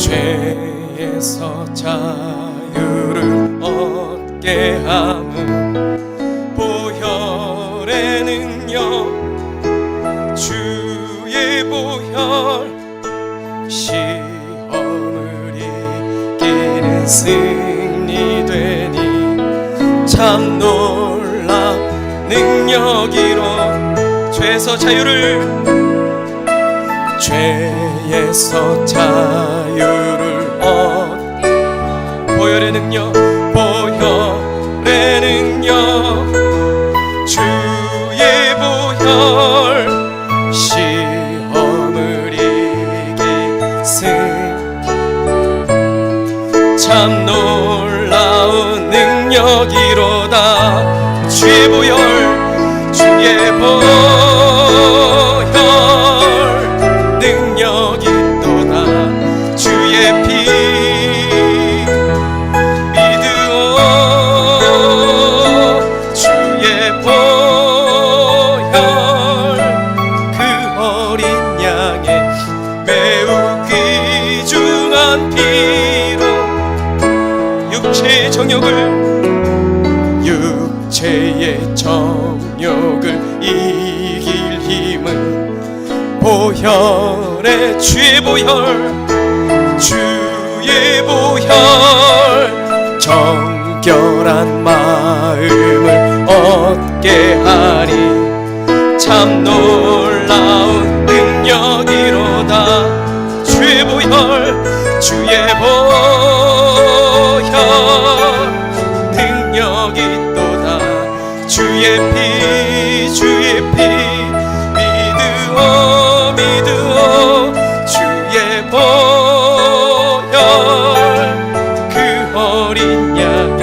죄에서 자유를 얻게 함은 보혈의 능력, 주의 보혈, 시험을 이기는 승리되니 참 놀랍 능력이로 죄에서 자유를 보혈의 능력, 보혈의 능력, 주의 보혈, 시험을 이기신 참 놀라운 능력이로다. 주의 보혈, 주의 보혈 능력이 또다. 주의 피 믿으오. 주의 보혈, 그 어린 양의 매우 귀중한 피로 육체의 정욕을 이길 힘은 보혈의 주의 보혈, 주의 보혈, 정결한 마음을 얻게 하니 참 놀라운 능력이로다. 주의 보혈, 주의 보혈 능력이 또다. 주의 피 믿으오. 주의 보혈, 그 어린 양의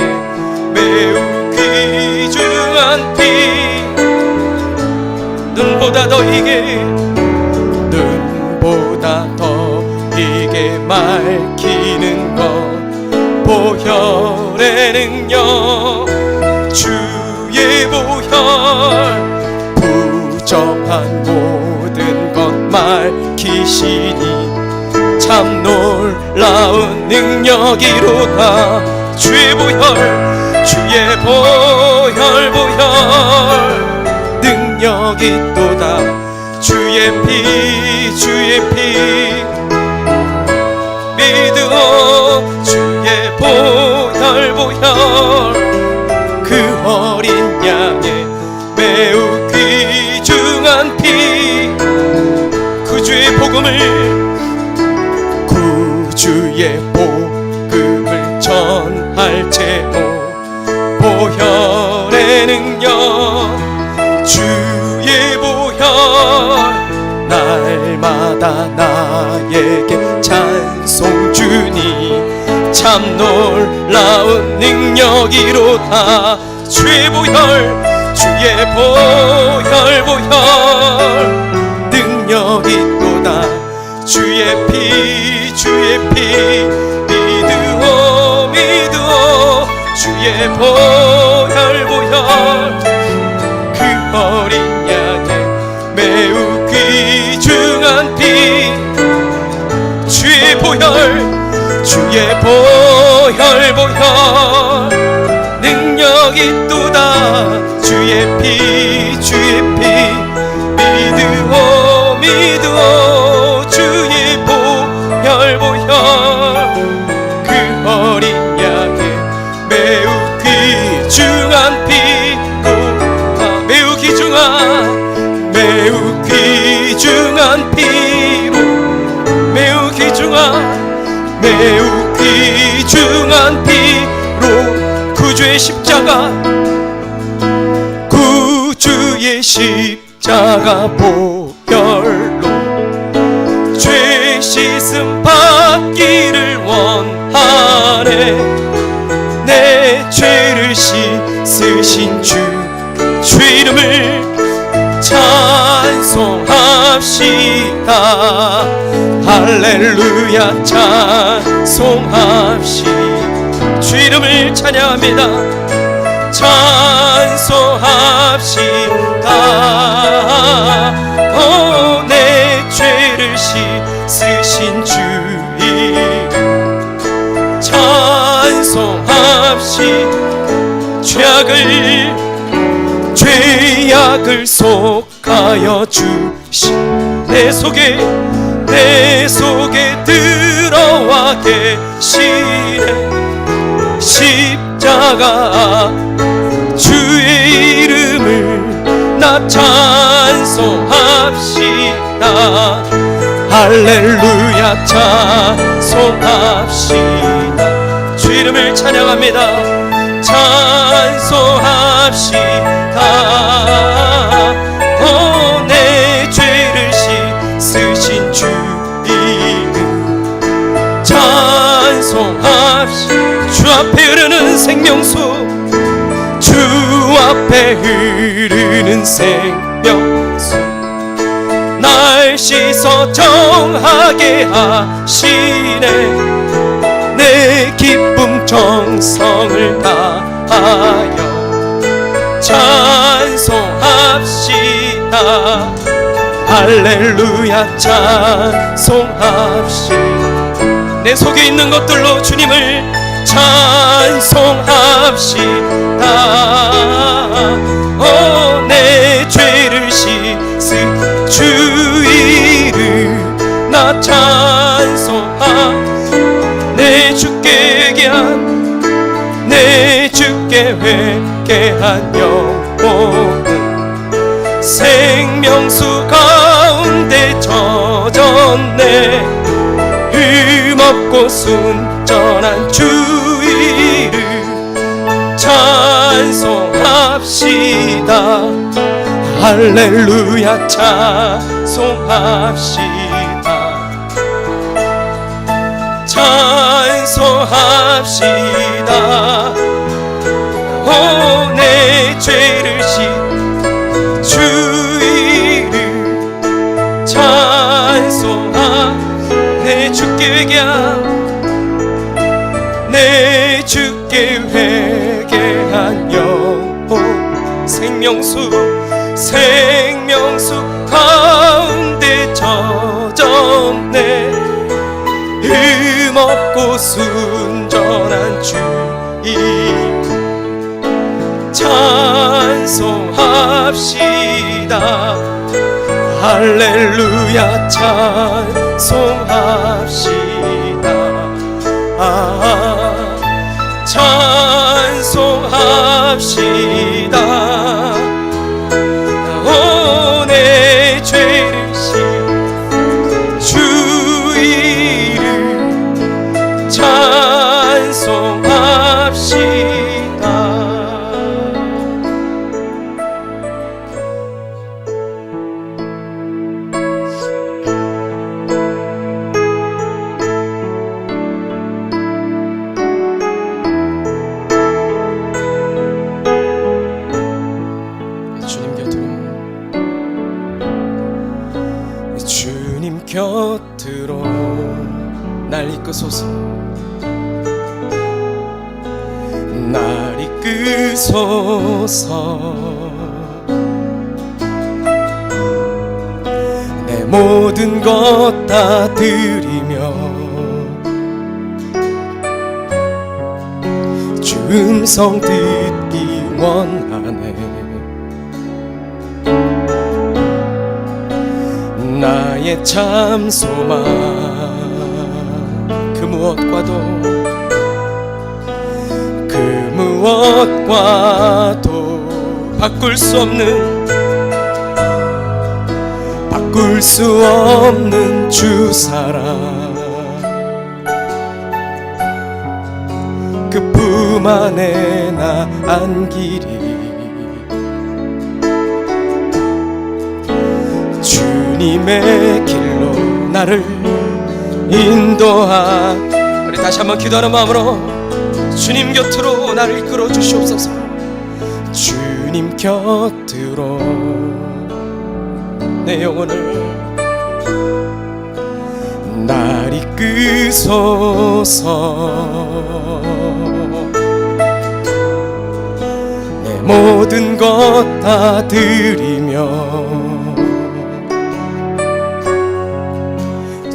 매우 귀중한 피, 눈보다 더 이게 밝히는 것, 보혈의 능력, 주의 보혈, 부정한 모든 것 밝히시니 참 놀라운 능력이로다. 주의 보혈, 주의 보혈, 능력이 또다. 주의 피 믿으오. 주의 보혈, 그 어린 양의 매우 귀중한 피, 구주의 복음을 전할 제목, 보혈의 능력, 주의 보혈, 날마다 나에게 찬송 주니 참 놀라운 능력이로다. 주의 보혈, 주의 보혈 능력이 또다. 주의 피 믿으오. 주의 보혈, 그 어린 양의 매우 귀중한 피, 주의 보혈, 능력이 또다. 주의 피 믿으오. 주의 보혈, 그 어린 양의 매우 귀중한 피로, 매우 귀중한 피로, 매우 귀중한 피로, 구주의 십자가 보혈로 죄 씻음 받기를 원하네. 내 죄를 씻으신 주 이름을 찬송합시다. 할렐루야 찬송합시다. 주 이름을 찬양합니다. 찬송합시다. 내 죄를 씻으신 주 이름 죄악을 속하여 주신 내 속에 들어와 계시네. 십자가 주의 이름을 나 찬송합시다. 할렐루야 찬송합시다. 주 이름을 찬양합니다. 찬송합시다. 내 죄를 씻으신 주 이름 찬송합시다. 주 앞에 흐르는 생명수, 주 앞에 흐르는 생명수, 날 씻어 정하게 하시네. 내 기쁨 정성을 다하여 찬송합시다. 할렐루야 찬송합시다. 내 속에 있는 것들로 주님을 찬송합시다. 내 죄를 씻은 주 이름 나 찬송합시다. 내 주께 회개한, 내 주께 회개한 영혼은 생명수 가운데 젖었네. 흠없고 순전한 주 이름 찬송합시다. 할렐루야 찬송합시다. 찬송합시다. 내 죄를 씻은 주 이름 내 주께 회개한, 내 주께 회개한 영혼 생명수 가운데 젖었네. 흠없고 순전한 주 이름 찬송합시다. 할렐루야 찬송합시다. 찬송합시다. 내 죄를 씻은 주 이름 찬송합시다. 주님 곁으로 날 이끄소서. 날 이끄소서. 내 모든 것 다 드리며 주 음성 듣기 원하네. 나의 참 소망 그 무엇과도 바꿀 수 없는 주 사랑, 그 품 안에 나 안기리. 주님의 길로 나를 인도한. 우리 다시 한번 기도하는 마음으로 주님 곁으로 나를 이끌어 주시옵소서. 주님 곁으로 내 영혼을 날 이끄소서. 내 모든 것 다 드리며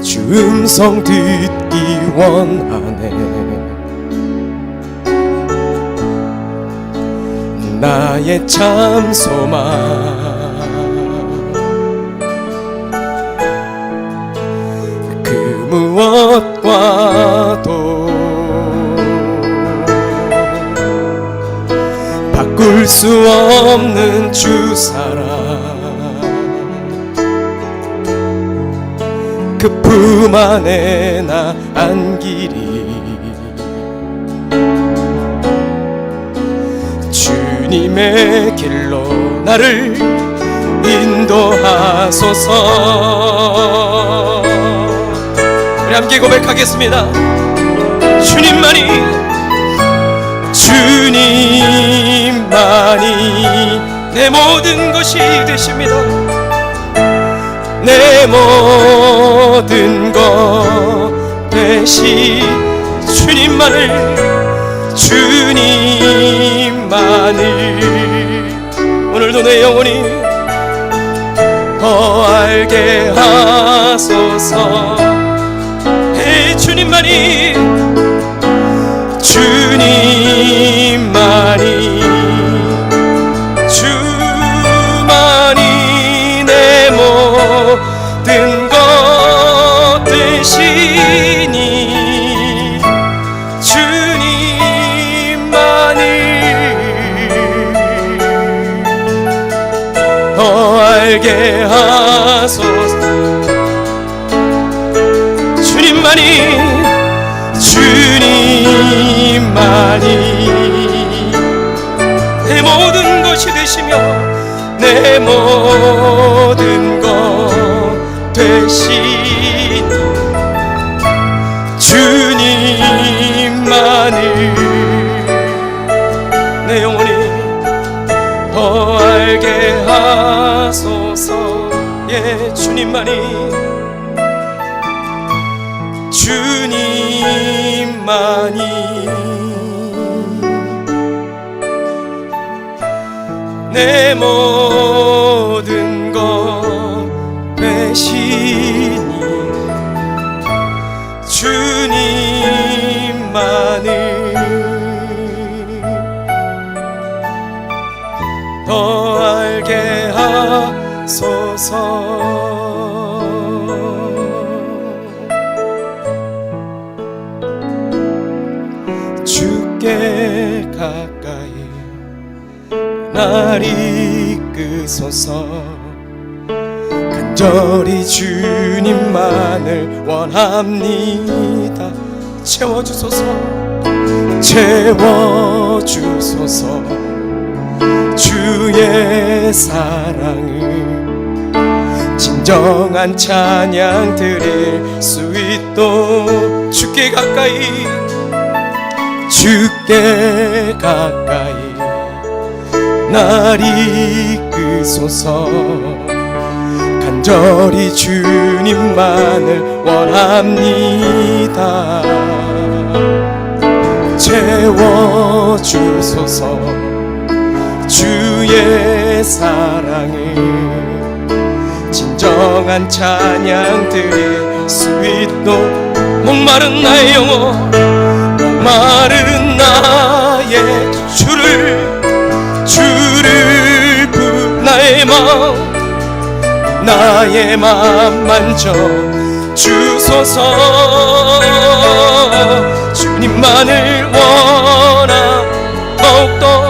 주 음성 듣기 원하네. 나의 참 소망. 그 무엇과도 바꿀 수 없는 주 사랑. 그 품 안에 나 안기리. 주님의 길로 나를 인도하소서. 우리 함께 고백하겠습니다. 주님만이, 주님만이 내 모든 것이 되십니다. 내 모든 것 되시 주님만을, 주님만을 오늘도 내 영혼이 더 알게 하소서. 해 주님만이, 주님만이, 주만이 내 모든 것 되시니 주님만을 더 알게 하소서. 주님만이, 주님만이 내 모든 것이 되시며 내 모든 것 되시니 주님만을 내 영혼이 더 알게 하소서. 예, 주님만이, 주님만이 내 모든 것 되시니 주님만을 더 알게 하소서. 주께 가까이 날 이끄소서. 간절히 주님만을 원합니다. 채워주소서, 채워주소서. 주의 사랑을 진정한 찬양 드릴 수 있도록 주께 가까이, 주께 가까이 날 이끄소서. 간절히 주님만을 원합니다. 채워주소서. 주의 사랑을 진정한 찬양 드릴 수 있도록 목마른 나의 영혼, 목마른 나의 주를 나의 마음 만져 주소서. 주님만을 더욱더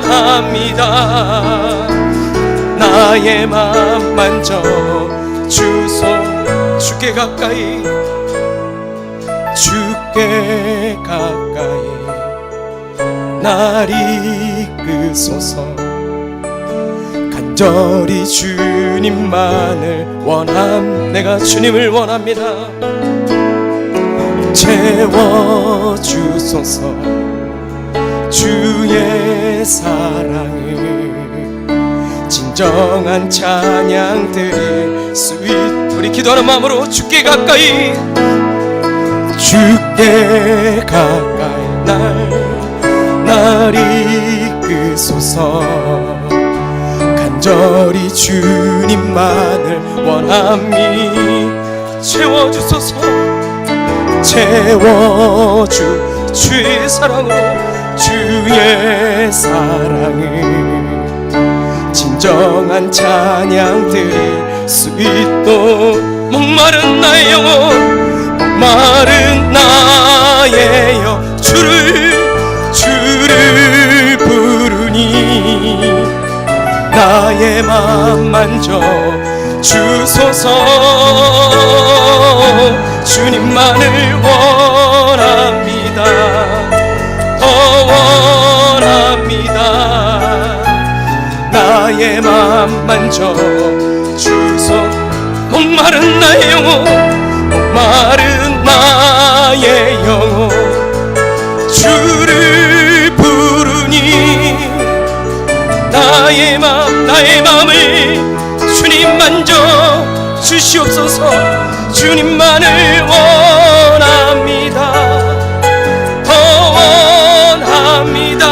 원합니다. 나의 마음 만져 주소. 주께 가까이, 주께 가까이 날 이끄소서. 간절히 주님만을 내가 주님을 원합니다. 채워주소서. 주의 사랑을 진정한 찬양 드릴 수 있도록 우리 기도하는 마음으로 주께 가까이, 주께 가까이 날 이끄소서. 간절히 주님만을 원함이 채워주소서. 주의 사랑으로 주의 사랑을 진정한 찬양 드릴 수 있도록 목마른 나의 영혼 목마른 나의 영 주를 부르니 나의 맘 만져 주소서 주님만을 원합니다 더 원합니다 나의 맘 만져 주소 목마른 나의 영혼 목마른 나의 영혼 주를 부르니 나의 마음을 주님 만져 주시옵소서 주님만을 원합니다 더 원합니다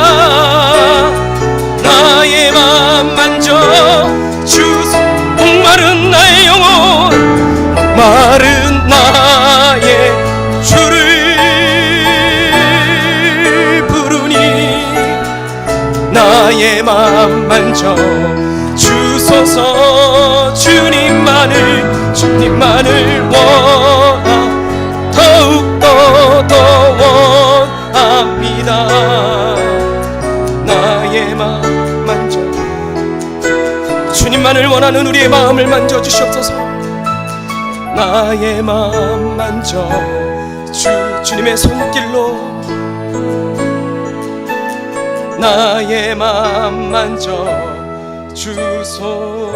나의 맘 만져 주소 목마른 나의 영혼 목마른 나의 주를 부르니 나의 맘 만져 주소서 주님만을 원하 더욱더 원합니다 나의 맘 만져 주님만을 원하는 우리의 마음을 만져 주시옵소서 나의 마음 만져 주님의 손길로 나의 마음 만져 주소서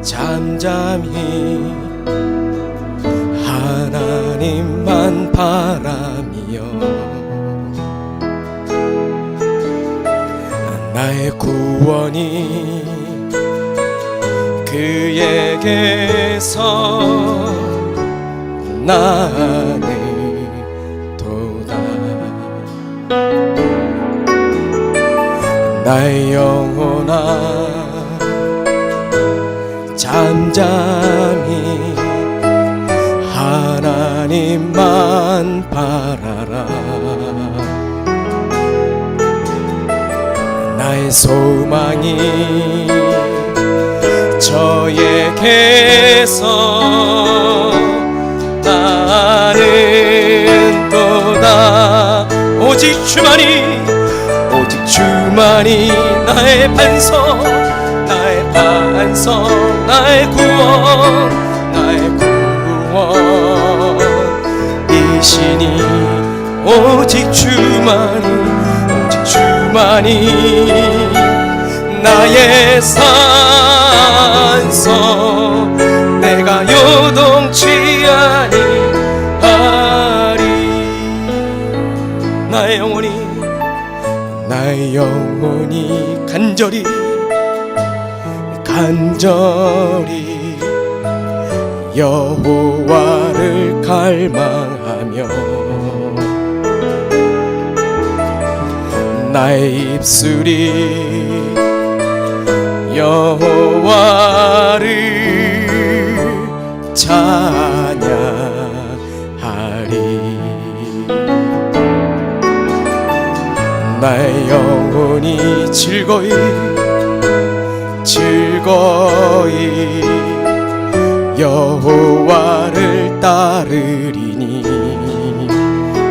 잠잠히 하나님만 바라며 나의 구원이 그에게서 나는 도다 나의 영혼아 잠잠히 하나님만 바라라 나의 소망이 저에게서 나는 도다 오직 주만이 나의 반석 나의 구원 이시니 오직 주만이 나의 산소 내가 요동치 아니하리 나의 영혼이 간절히 여호와를 갈망하며 나의 입술이 여호와를 찬양하리 나의 영혼이 즐거이 여호와를 따르리니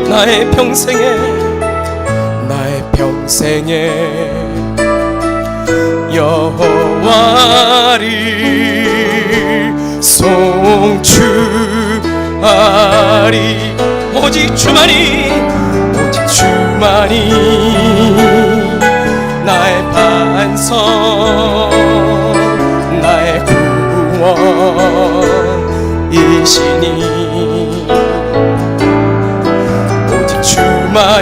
나의 평생에 여호와를 송축하리 오직 주만이 나의 반석 나의 구원이시니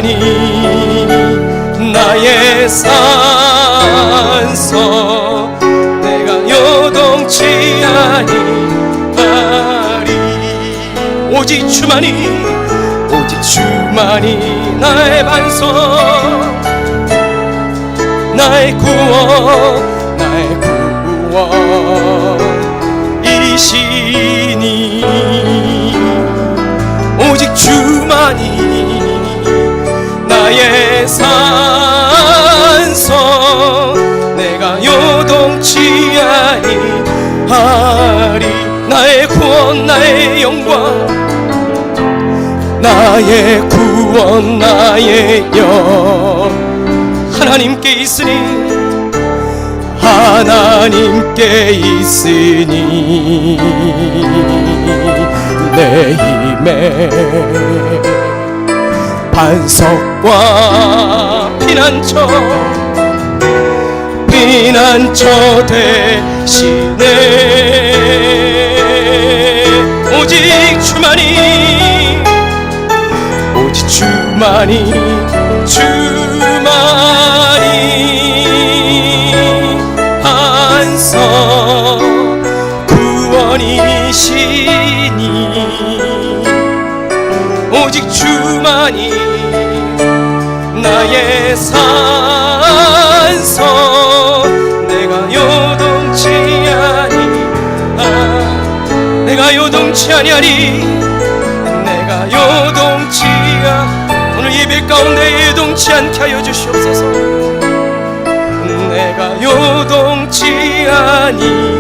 주만이 나의 산소 내가 요동치 아니하리 오직 주만이 나의 반석 나의 구원이시니 오직 주만이 나의 산소 내가 요동치 아니하리 나의 구원 나의 영광 나의 구원 나의 영 하나님께 있으니 내 힘의 반석과 피난처 되시네 오직 주만이 반석 구원이시니 오직 주만이 나의 산소 내가 요동치 아니하리 오늘 예배 가운데 요동치 않게 하여 주시옵소서 내가 요동치 아니하리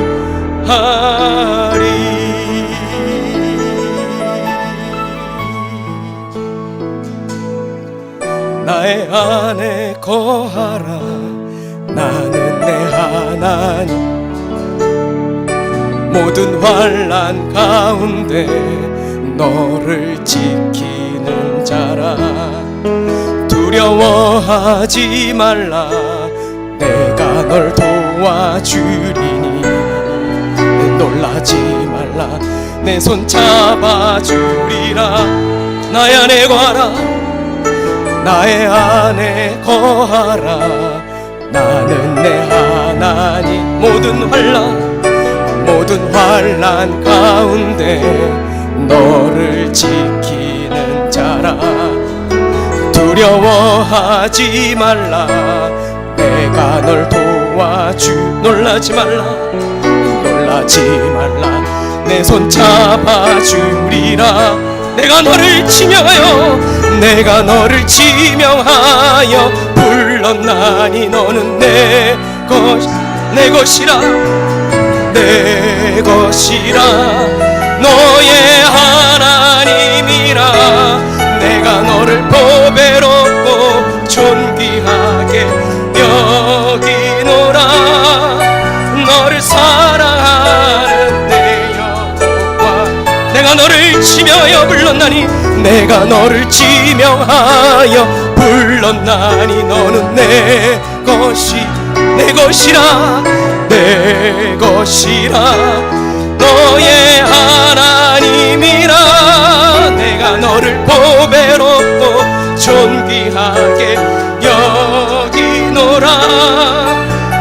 나의 안에 거하라 나는 내 하나님 모든 환난 가운데 너를 지키는 자라 두려워하지 말라 내가 널 도와주리니 놀라지 말라 내 손 잡아주리라 나의 안에 거하라 나의 안에 거하라 나는 내 하나님 모든 환난 가운데 너를 지키는 자라 두려워하지 말라 내가 널 놀라지 말라 내 손 잡아주리라 내가 너를 지명하여 불렀나니 너는 내 것이라 너의 하나님이라 내가 너를 보배롭고 존귀하게 여기노라 너를 사랑하는 내 여호와 내가 너를 지명하여 불렀나니 너는 내 것이라 너의 하나님이라 내가 너를 보배롭고 존귀하게 여기노라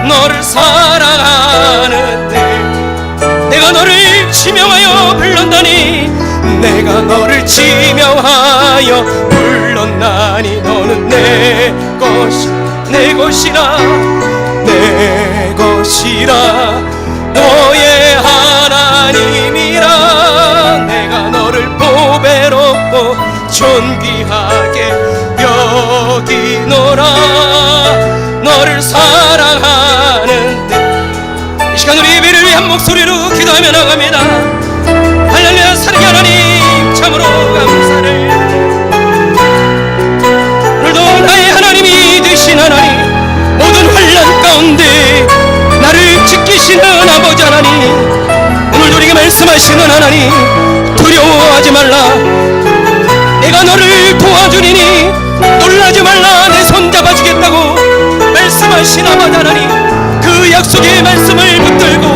너를 사랑하는데 내가 너를 지명하여 불렀나니 너는 내 것이라 너의 하나님이라 내가 너를 보배롭고 존귀하게 여기노라 너를 사랑하는데 이 시간 우리 예배를 위해 한 목소리로 기도하며 나갑니다. 할렐루야. 사랑의 하나님 참으로 감사를 오늘도 나의 하나님이 되신 하나님 모든 환난 가운데 나를 지키시는 아버지 하나님 오늘도 우리에게 말씀하시는 하나님 두려워하지 말라 내가 너를 도와주리니 놀라지 말라 내 손 잡아주겠다고 말씀하신 아버지 하나님 그 약속의 말씀을 붙들고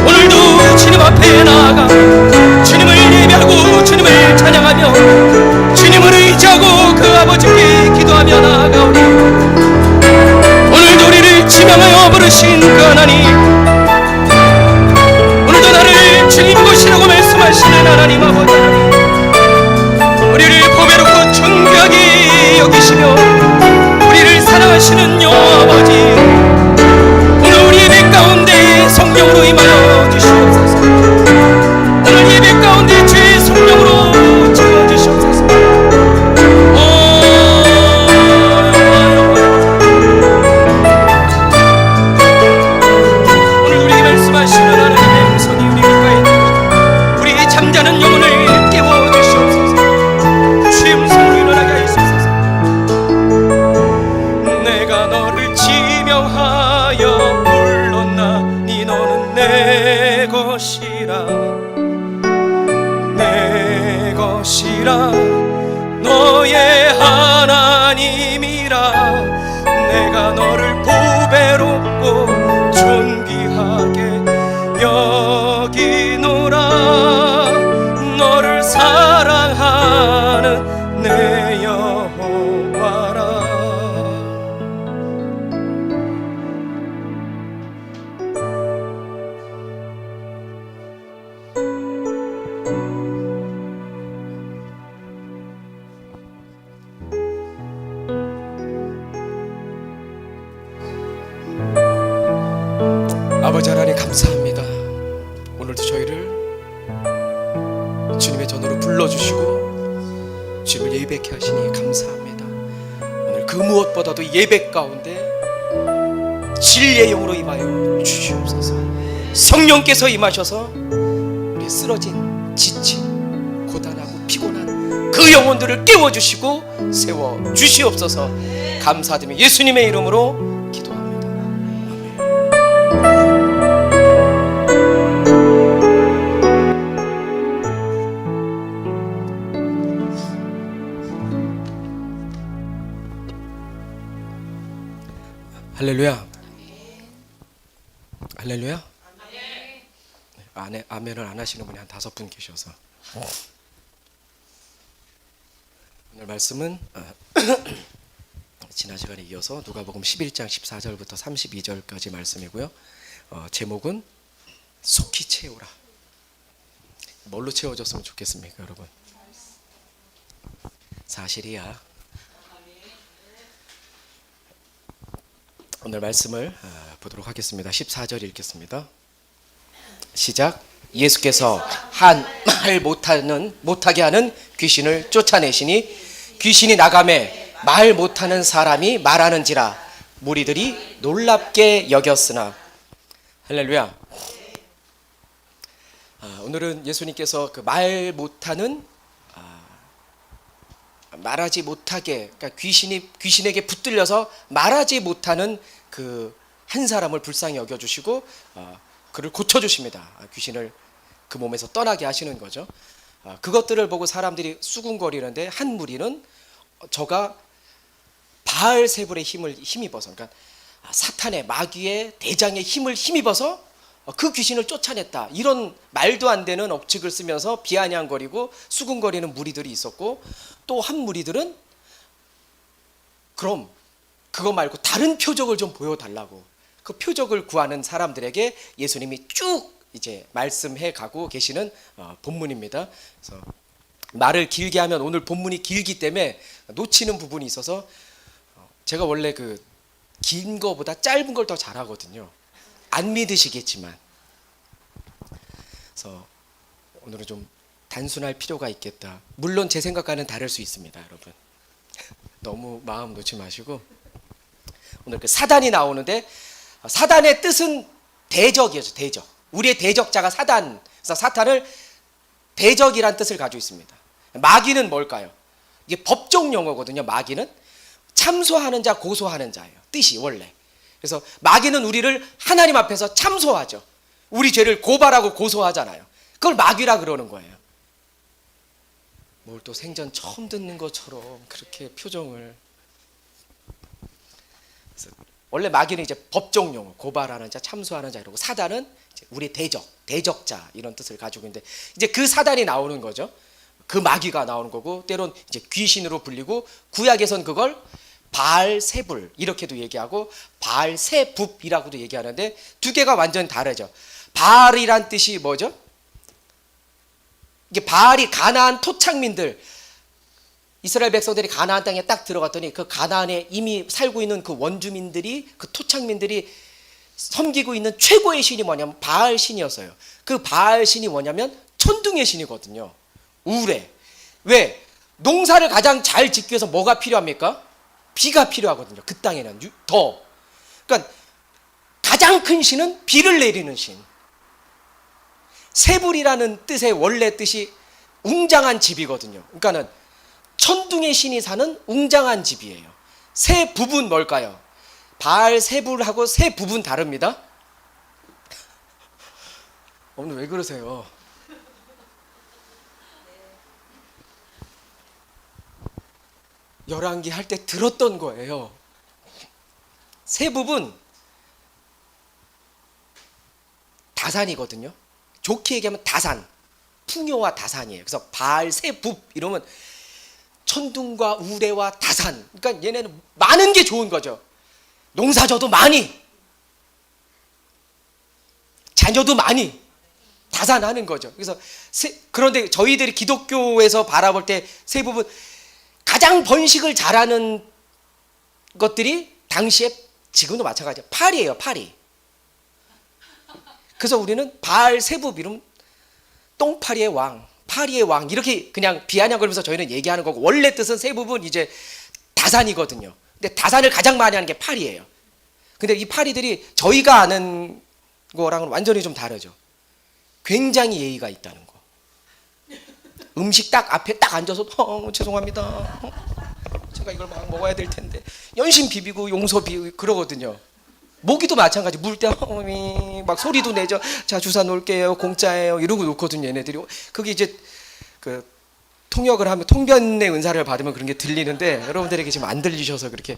오늘도 주님 앞에 나아가 주님을 예배하고 주님을 찬양하며 주님을 의지하고 그 아버지께 기도 내 것이라 내 것이라 너의 하나님이라 내가 너를 보배롭고 존귀하게 여기노라 너를 사랑하는 내 여호와라. 아버지 하나님 감사합니다. 오늘도 저희를 주님의 전으로 불러주시고 주님을 예배케 하시니 감사합니다. 오늘 그 무엇보다도 예배 가운데 진리의 영으로 임하여 주시옵소서. 성령께서 임하셔서 우리 쓰러진 지친 고단하고 피곤한 그 영혼들을 깨워주시고 세워주시옵소서. 감사드리며 예수님의 이름으로 기도합니다. 할렐루야. 할렐루야. 아멘을 안 하시는 분이 한 5분 계셔서 오늘 말씀은 지난 시간에 이어서 누가복음 11장 14절부터 32절까지 말씀이고요. 제목은 속히 채우라. 뭘로 채워졌으면 좋겠습니까, 여러분? 사실이야. 오늘 말씀을 보도록 하겠습니다. 14절 읽겠습니다. 시작. 예수께서 한 말 못하게 하는 귀신을 쫓아내시니 귀신이 나가매 말 못하는 사람이 말하는지라 무리들이 놀랍게 여겼으나. 할렐루야. 오늘은 예수님께서 그 말 못하는 말하지 못하게, 그러니까 귀신에게 붙들려서 말하지 못하는 그 한 사람을 불쌍히 여겨주시고 그를 고쳐주십니다. 귀신을 그 몸에서 떠나게 하시는 거죠. 그것들을 보고 사람들이 수군거리는데 한 무리는 저가 바알세불의 힘을 힘입어서, 그러니까 사탄의 마귀의 대장의 힘을 힘입어서 그 귀신을 쫓아냈다, 이런 말도 안 되는 억측을 쓰면서 비아냥거리고 수군거리는 무리들이 있었고, 또 한 무리들은 그럼 그거 말고 다른 표적을 좀 보여달라고 그 표적을 구하는 사람들에게 예수님이 쭉 이제 말씀해 가고 계시는 본문입니다. 그래서 말을 길게 하면 오늘 본문이 길기 때문에 놓치는 부분이 있어서 제가 원래 그 긴 거보다 짧은 걸 더 잘하거든요. 안 믿으시겠지만. 그래서 오늘은 좀 단순할 필요가 있겠다. 물론 제 생각과는 다를 수 있습니다, 여러분. 너무 마음 놓지 마시고. 오늘 그 사단이 나오는데 사단의 뜻은 대적이었죠. 대적. 우리의 대적자가 사단. 그래서 사탄을 대적이란 뜻을 가지고 있습니다. 마귀는 뭘까요? 이게 법적 용어거든요. 마귀는 참소하는 자, 고소하는 자예요. 뜻이 원래. 그래서 마귀는 우리를 하나님 앞에서 참소하죠. 우리 죄를 고발하고 고소하잖아요. 그걸 마귀라 그러는 거예요. 뭘 또 생전 처음 듣는 것처럼 그렇게 표정을. 그래서 원래 마귀는 이제 법적 용어, 고발하는 자, 참소하는 자 이러고, 사단은 이제 우리 대적자 이런 뜻을 가지고 있는데, 이제 그 사단이 나오는 거죠. 그 마귀가 나오는 거고, 때론 이제 귀신으로 불리고, 구약에선 그걸 바알세불 이렇게도 얘기하고 바알세붑이라고도 얘기하는데 두 개가 완전 다르죠. 바알이란 뜻이 뭐죠? 이게 바알이 가나안 토착민들, 이스라엘 백성들이 가나안 땅에 딱 들어갔더니 그 가나안에 이미 살고 있는 그 원주민들이, 그 토착민들이 섬기고 있는 최고의 신이 뭐냐면 바알 신이었어요. 그 바알 신이 뭐냐면 천둥의 신이거든요. 우레. 왜? 농사를 가장 잘 짓기 위해서 뭐가 필요합니까? 비가 필요하거든요. 그 땅에는 더. 그러니까 가장 큰 신은 비를 내리는 신. 세불이라는 뜻의 원래 뜻이 웅장한 집이거든요. 그러니까는 천둥의 신이 사는 웅장한 집이에요. 세붑은 뭘까요? 바알세불하고 세붑은 다릅니다. 오늘 왜 그러세요? 열왕기 할 때 들었던 거예요. 세붑은 다산이거든요. 좋게 얘기하면 다산, 풍요와 다산이에요. 그래서 바알, 세붑 이러면 천둥과 우레와 다산. 그러니까 얘네는 많은 게 좋은 거죠. 농사져도 많이, 자녀도 많이 다산하는 거죠. 그래서 그런데 저희들이 기독교에서 바라볼 때 세붑은 가장 번식을 잘하는 것들이 당시에 지금도 마찬가지예요. 파리예요, 파리. 그래서 우리는 바알, 세붑 이름 똥파리의 왕, 파리의 왕 이렇게 그냥 비아냥거리면서 저희는 얘기하는 거고, 원래 뜻은 세붑은 이제 다산이거든요. 근데 다산을 가장 많이 하는 게 파리예요. 근데 이 파리들이 저희가 아는 거랑은 완전히 좀 다르죠. 굉장히 예의가 있다는 거. 음식 딱 앞에 딱 앉아서 죄송합니다. 제가 이걸 막 먹어야 될 텐데 연신 비비고 용서 비비고 그러거든요. 모기도 마찬가지. 물 때 막 소리도 내죠. 자, 주사 놓을게요. 공짜예요. 이러고 놓거든요. 얘네들이. 그게 이제 그 통역을 하면 통변의 은사를 받으면 그런 게 들리는데 여러분들에게 지금 안 들리셔서 그렇게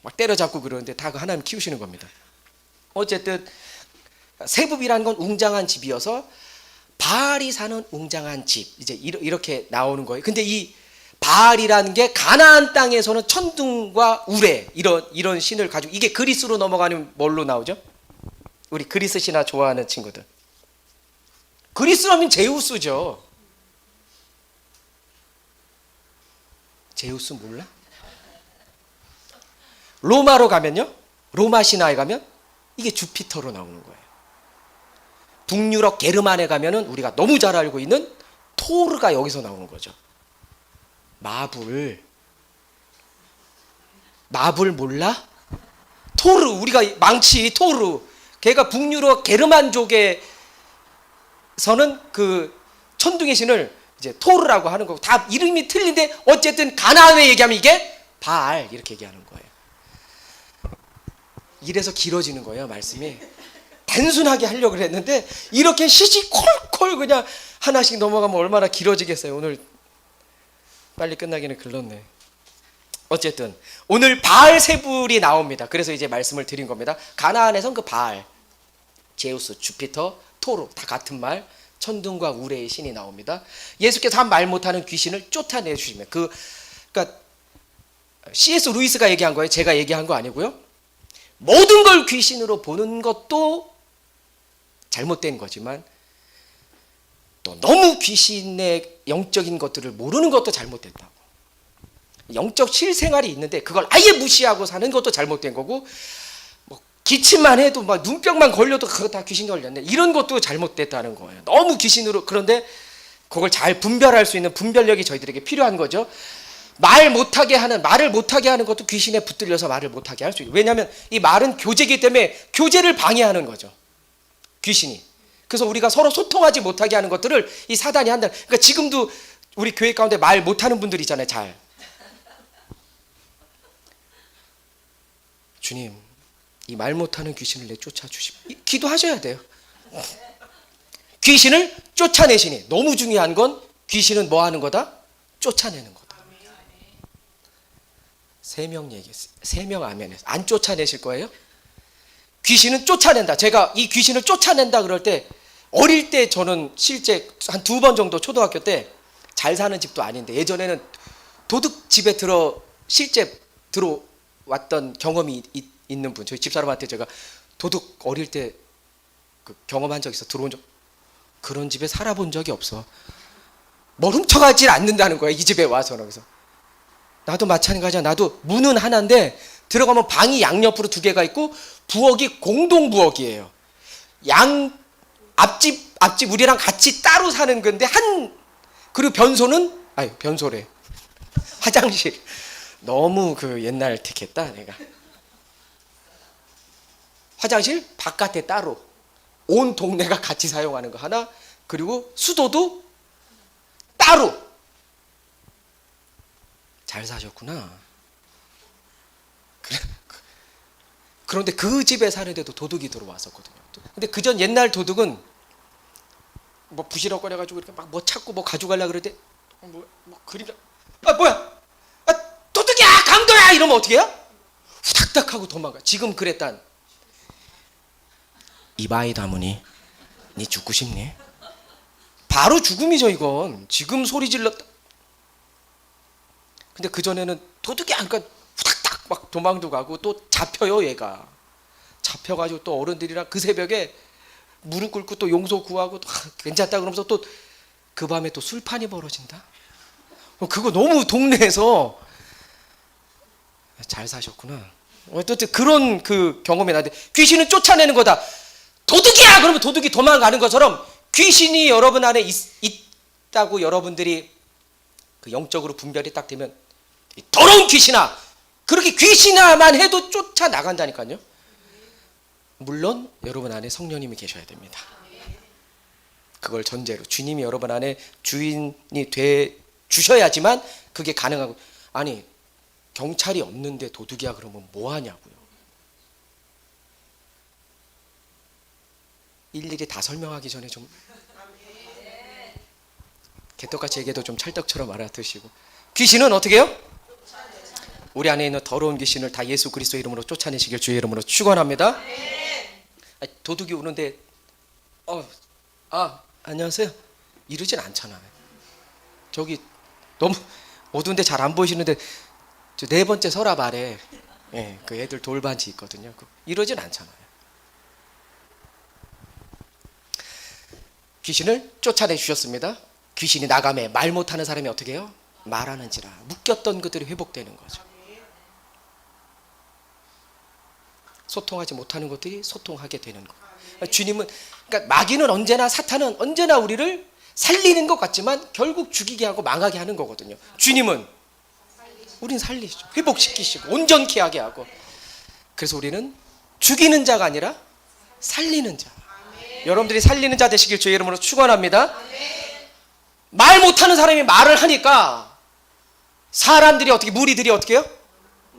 막 때려잡고 그러는데 다 그 하나님 키우시는 겁니다. 어쨌든 세붑이라는 건 웅장한 집이어서 바알이 사는 웅장한 집, 이제 이렇게 나오는 거예요. 근데 이 바알이라는 게 가나안 땅에서는 천둥과 우레 이런 신을 가지고, 이게 그리스로 넘어가면 뭘로 나오죠? 우리 그리스 신화 좋아하는 친구들. 그리스로 하면 제우스죠. 제우스 몰라? 로마로 가면요, 로마 신화에 가면 이게 주피터로 나오는 거예요. 북유럽 게르만에 가면은 우리가 너무 잘 알고 있는 토르가 여기서 나오는 거죠. 마블 몰라? 토르, 우리가 망치 토르, 걔가 북유럽 게르만족에서는 그 천둥의 신을 이제 토르라고 하는 거고, 다 이름이 틀린데 어쨌든 가나안에 얘기하면 이게 바알 이렇게 얘기하는 거예요. 이래서 길어지는 거예요, 말씀이. 단순하게 하려고 했는데 이렇게 시시콜콜 그냥 하나씩 넘어가면 얼마나 길어지겠어요. 오늘 빨리 끝나기는 글렀네. 어쨌든 오늘 바알 세붑이 나옵니다. 그래서 이제 말씀을 드린 겁니다. 가나안에선 그 바알, 제우스, 주피터, 토르 다 같은 말, 천둥과 우레의 신이 나옵니다. 예수께서 한 말 못하는 귀신을 쫓아내 주시면, 그러니까 C.S. 루이스가 얘기한 거예요. 제가 얘기한 거 아니고요. 모든 걸 귀신으로 보는 것도 잘못된 거지만 또 너무 귀신의 영적인 것들을 모르는 것도 잘못됐다고. 영적 실생활이 있는데 그걸 아예 무시하고 사는 것도 잘못된 거고, 뭐 기침만 해도 막 눈병만 걸려도 그거 다 귀신 걸렸네, 이런 것도 잘못됐다는 거예요. 너무 귀신으로. 그런데 그걸 잘 분별할 수 있는 분별력이 저희들에게 필요한 거죠. 말을 못하게 하는 것도 귀신에 붙들려서 말을 못하게 할 수 있어요. 왜냐하면 이 말은 교제이기 때문에 교제를 방해하는 거죠, 귀신이. 그래서 우리가 서로 소통하지 못하게 하는 것들을 이 사단이 한다. 그러니까 지금도 우리 교회 가운데 말 못하는 분들 있잖아요. 잘. 주님, 이 말 못하는 귀신을 내쫓아 주시오. 기도하셔야 돼요. 귀신을 쫓아내시니, 너무 중요한 건 귀신은 뭐 하는 거다? 쫓아내는 거다. 3명 얘기했어요. 3명 아멘했어요. 안 쫓아내실 거예요? 귀신은 쫓아낸다. 제가 이 귀신을 쫓아낸다 그럴 때, 어릴 때 저는 실제 한 2번 정도 초등학교 때, 잘 사는 집도 아닌데 예전에는 도둑 집에 실제 들어왔던 경험이 있는 분, 저희 집사람한테 제가 도둑 어릴 때 그 경험한 적 있어. 그런 집에 살아본 적이 없어. 뭘 훔쳐가질 않는다는 거야, 이 집에 와서는. 그래서 나도 마찬가지야. 나도 문은 하나인데 들어가면 방이 양옆으로 2개가 있고 부엌이 공동 부엌이에요. 앞집 우리랑 같이 따로 사는 건데 그리고 변소래. 화장실. 너무 그 옛날 택했다 내가. 화장실 바깥에 따로, 온 동네가 같이 사용하는 거 하나, 그리고 수도도 따로. 잘 사셨구나. 그런데 그 집에 사는데도 도둑이 들어왔었거든요. 근데 그전 옛날 도둑은 뭐 부시럭거려가지고 이렇게 막 뭐 찾고 뭐 가져가려 그러대. 뭐 그림, 아 뭐야, 아 도둑이야 강도야 이러면 어떻게 해요? 후닥닥 하고 도망가. 지금 그랬단 이바이 다무니 니 죽고 싶니? 바로 죽음이죠 이건. 지금 소리 질렀다. 근데 그전에는 도둑이야 그러니까 후닥닥 막 도망도 가고 또 잡혀요. 얘가 잡혀가지고 또 어른들이랑 그 새벽에 무릎 꿇고 또 용서 구하고 또 괜찮다 그러면서 또 그 밤에 또 술판이 벌어진다. 그거 너무 동네에서 잘 사셨구나. 어쨌든 그런 그 경험이 나는데 귀신은 쫓아내는 거다. 도둑이야 그러면 도둑이 도망가는 것처럼 귀신이 여러분 안에 있다고 여러분들이 그 영적으로 분별이 딱 되면 더러운 귀신아 그렇게 귀신아만 해도 쫓아나간다니까요. 물론 여러분 안에 성령님이 계셔야 됩니다. 그걸 전제로 주님이 여러분 안에 주인이 돼 주셔야지만 그게 가능하고. 아니 경찰이 없는데 도둑이야 그러면 뭐 하냐고요. 일일이 다 설명하기 전에 좀 개떡같이 얘기해도 좀 찰떡처럼 알아듣으시고. 귀신은 어떻게 해요? 우리 안에 있는 더러운 귀신을 다 예수 그리스도의 이름으로 쫓아내시길 주의 이름으로 축원합니다. 도둑이 오는데 안녕하세요 이러진 않잖아요. 저기 너무 어두운데 잘 안 보이시는데 저 네 번째 서랍 아래 그 애들 돌반지 있거든요. 이러진 않잖아요. 귀신을 쫓아내 주셨습니다. 귀신이 나가매 말 못하는 사람이 어떻게 해요? 말하는지라. 묶였던 것들이 회복되는 거죠. 소통하지 못하는 것들이 소통하게 되는 거. 주님은 그러니까 마귀는 언제나 사탄은 언제나 우리를 살리는 것 같지만 결국 죽이게 하고 망하게 하는 거거든요. 주님은 우린 살리시죠. 회복시키시고 온전케 하게 하고. 그래서 우리는 죽이는 자가 아니라 살리는 자. 여러분들이 살리는 자 되시길 주의 이름으로 축원합니다. 말 못하는 사람이 말을 하니까 사람들이 어떻게 무리들이 어떻게 해요?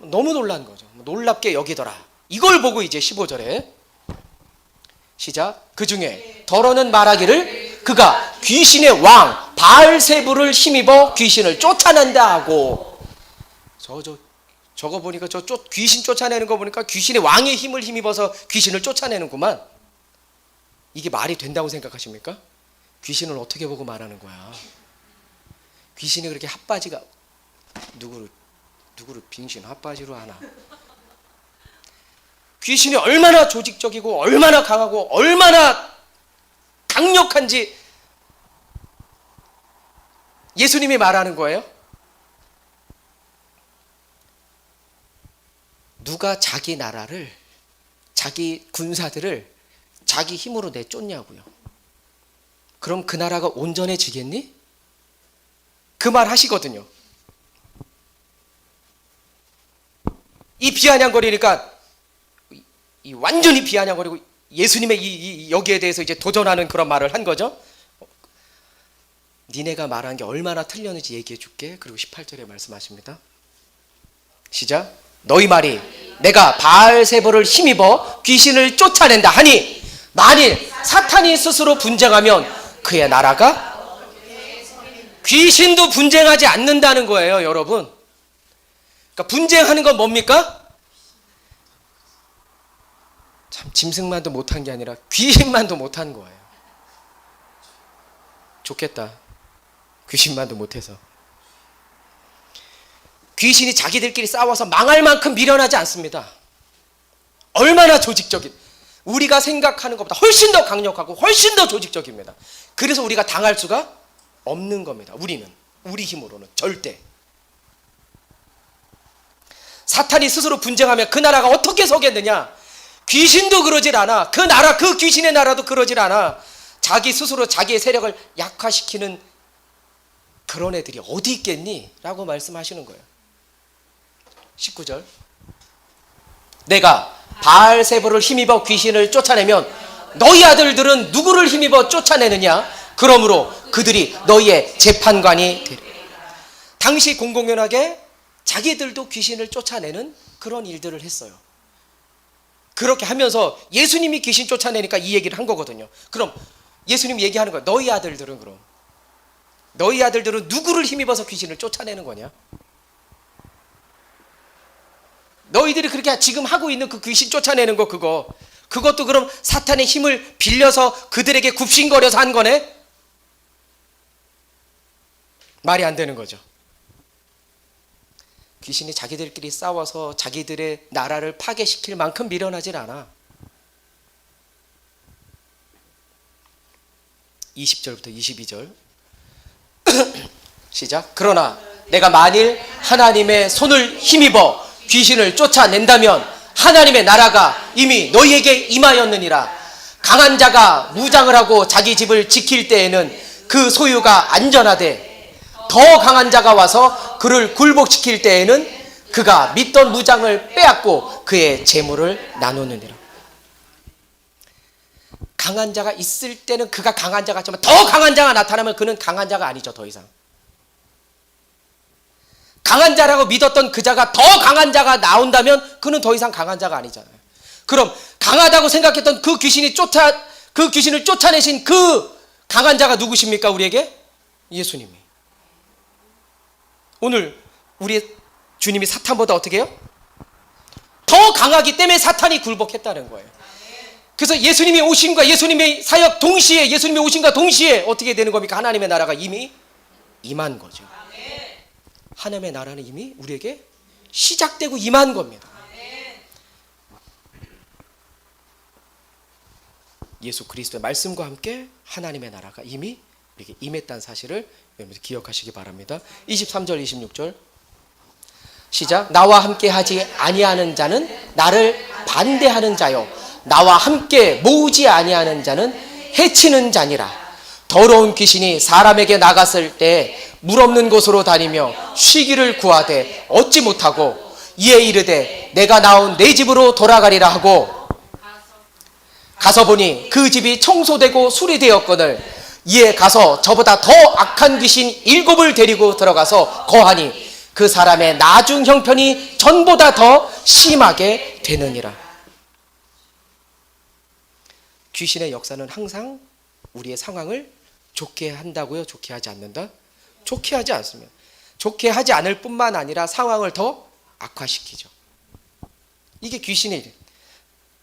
너무 놀란 거죠. 놀랍게 여기더라. 이걸 보고 이제 15절에 시작. 그 중에 더러는 말하기를 그가 귀신의 왕 바알세불을 힘입어 귀신을 쫓아낸다 하고. 저거 보니까 귀신 쫓아내는 거 보니까 귀신의 왕의 힘을 힘입어서 귀신을 쫓아내는구만. 이게 말이 된다고 생각하십니까? 귀신을 어떻게 보고 말하는 거야? 귀신이 그렇게 핫바지가 누구를 빙신 핫바지로 하나? 귀신이 얼마나 조직적이고 얼마나 강하고 얼마나 강력한지 예수님이 말하는 거예요. 누가 자기 나라를 자기 군사들을 자기 힘으로 내쫓냐고요. 그럼 그 나라가 온전해지겠니? 그 말 하시거든요. 이 비아냥거리니까 이 완전히 비아냥거리고 예수님의 여기에 대해서 이제 도전하는 그런 말을 한 거죠. 니네가 말한 게 얼마나 틀렸는지 얘기해 줄게. 그리고 18절에 말씀하십니다. 시작. 너희 말이 내가 바알세불을 힘입어 귀신을 쫓아낸다 하니 만일 사탄이 스스로 분쟁하면 그의 나라가 귀신도 분쟁하지 않는다는 거예요, 여러분. 그러니까 분쟁하는 건 뭡니까? 참 짐승만도 못한 게 아니라 귀신만도 못한 거예요. 좋겠다. 귀신만도 못해서. 귀신이 자기들끼리 싸워서 망할 만큼 미련하지 않습니다. 얼마나 조직적인, 우리가 생각하는 것보다 훨씬 더 강력하고 훨씬 더 조직적입니다. 그래서 우리가 당할 수가 없는 겁니다. 우리 힘으로는 절대. 사탄이 스스로 분쟁하면 그 나라가 어떻게 서겠느냐? 귀신도 그러질 않아. 그 나라, 그 귀신의 나라도 그러질 않아. 자기 스스로 자기의 세력을 약화시키는 그런 애들이 어디 있겠니? 라고 말씀하시는 거예요. 19절. 내가 바알세불을 힘입어 귀신을 쫓아내면 너희 아들들은 누구를 힘입어 쫓아내느냐? 그러므로 그들이 너희의 재판관이 되리라. 당시 공공연하게 자기들도 귀신을 쫓아내는 그런 일들을 했어요. 그렇게 하면서 예수님이 귀신 쫓아내니까 이 얘기를 한 거거든요. 그럼 예수님 얘기하는 거예요. 너희 아들들은 그럼, 너희 아들들은 누구를 힘입어서 귀신을 쫓아내는 거냐? 너희들이 그렇게 지금 하고 있는 그 귀신 쫓아내는 거, 그것도 그럼 사탄의 힘을 빌려서 그들에게 굽신거려서 한 거네? 말이 안 되는 거죠. 귀신이 자기들끼리 싸워서 자기들의 나라를 파괴시킬 만큼 미련하질 않아. 20절부터 22절 시작. 그러나 내가 만일 하나님의 손을 힘입어 귀신을 쫓아낸다면 하나님의 나라가 이미 너희에게 임하였느니라. 강한 자가 무장을 하고 자기 집을 지킬 때에는 그 소유가 안전하되 더 강한 자가 와서 그를 굴복시킬 때에는 그가 믿던 무장을 빼앗고 그의 재물을 나누느니라. 강한 자가 있을 때는 그가 강한 자 같지만 더 강한 자가 나타나면 그는 강한 자가 아니죠. 더 이상 강한 자라고 믿었던 그 자가 더 강한 자가 나온다면 그는 더 이상 강한 자가 아니잖아요. 그럼 강하다고 생각했던 그 귀신을 쫓아내신 그 강한 자가 누구십니까? 우리에게 예수님이. 오늘 우리의 주님이 사탄보다 어떻게 해요? 더 강하기 때문에 사탄이 굴복했다는 거예요. 그래서 예수님이 오심과 예수님의 사역 동시에, 예수님이 오심과 동시에 어떻게 되는 겁니까? 하나님의 나라가 이미 임한 거죠. 하나님의 나라는 이미 우리에게 시작되고 임한 겁니다. 예수 그리스도의 말씀과 함께 하나님의 나라가 이미 우리에게 임했다는 사실을 여러분 기억하시기 바랍니다. 23절 26절 시작. 나와 함께 하지 아니하는 자는 나를 반대하는 자요 나와 함께 모으지 아니하는 자는 해치는 자니라. 더러운 귀신이 사람에게 나갔을 때 물 없는 곳으로 다니며 쉬기를 구하되 얻지 못하고 이에 이르되 내가 나온 내 집으로 돌아가리라 하고 가서 보니 그 집이 청소되고 수리되었거늘 이에 가서 저보다 더 악한 귀신 7을 데리고 들어가서 거하니 그 사람의 나중 형편이 전보다 더 심하게 되느니라. 귀신의 역사는 항상 우리의 상황을 좋게 한다고요? 좋게 하지 않는다? 좋게 하지 않습니다. 좋게 하지 않을 뿐만 아니라 상황을 더 악화시키죠. 이게 귀신의 일.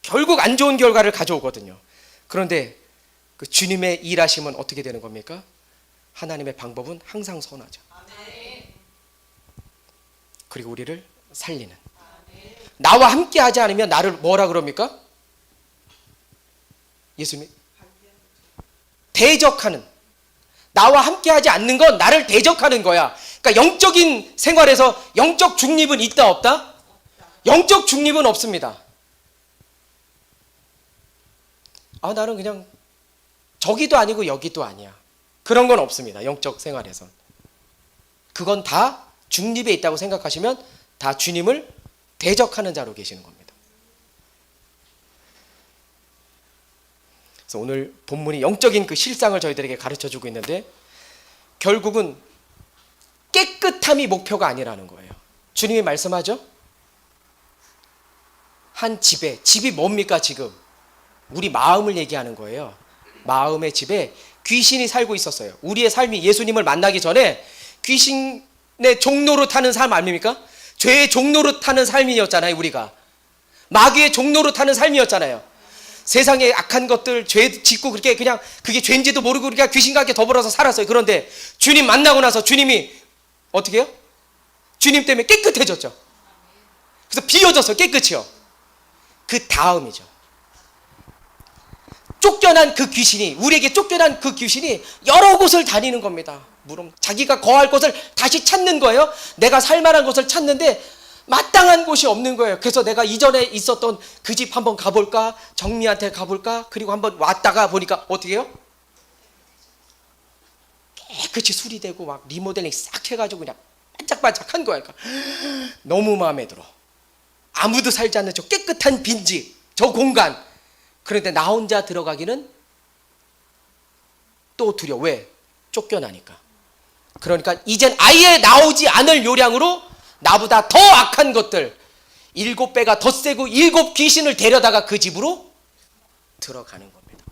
결국 안 좋은 결과를 가져오거든요. 그런데 그 주님의 일하심은 어떻게 되는 겁니까? 하나님의 방법은 항상 선하죠. 그리고 우리를 살리는. 나와 함께 하지 않으면 나를 뭐라 그럽니까? 예수님 대적하는. 나와 함께 하지 않는 건 나를 대적하는 거야. 그러니까 영적인 생활에서 영적 중립은 있다 없다? 영적 중립은 없습니다. 나는 그냥 저기도 아니고 여기도 아니야. 그런 건 없습니다. 영적 생활에선. 그건 다 중립에 있다고 생각하시면 다 주님을 대적하는 자로 계시는 겁니다. 그래서 오늘 본문이 영적인 그 실상을 저희들에게 가르쳐주고 있는데 결국은 깨끗함이 목표가 아니라는 거예요. 주님이 말씀하죠. 한 집이 뭡니까 지금? 우리 마음을 얘기하는 거예요. 마음의 집에 귀신이 살고 있었어요. 우리의 삶이 예수님을 만나기 전에 귀신의 종로로 타는 삶 아닙니까? 죄의 종로로 타는 삶이었잖아요. 우리가 마귀의 종로로 타는 삶이었잖아요. 세상의 악한 것들 죄 짓고 그렇게 그냥 그게 죄인지도 모르고 그렇게 귀신과 함께 더불어서 살았어요. 그런데 주님 만나고 나서 주님이 어떻게 해요? 주님 때문에 깨끗해졌죠. 그래서 비워졌어요. 깨끗이요. 그 다음이죠. 쫓겨난 그 귀신이, 우리에게 쫓겨난 그 귀신이 여러 곳을 다니는 겁니다. 물론 자기가 거할 곳을 다시 찾는 거예요. 내가 살만한 곳을 찾는데 마땅한 곳이 없는 거예요. 그래서 내가 이전에 있었던 그 집 한번 가볼까? 정리한테 가볼까? 그리고 한번 왔다가 보니까 어떻게 해요? 깨끗이 수리되고 막 리모델링 싹 해가지고 그냥 반짝반짝한 거야. 그러니까 너무 마음에 들어. 아무도 살지 않는 저 깨끗한 빈집, 저 공간. 그런데 나 혼자 들어가기는 또 두려워. 왜? 쫓겨나니까. 그러니까 이젠 아예 나오지 않을 요량으로 나보다 더 악한 것들 7배가 더 세고 7 귀신을 데려다가 그 집으로 들어가는 겁니다.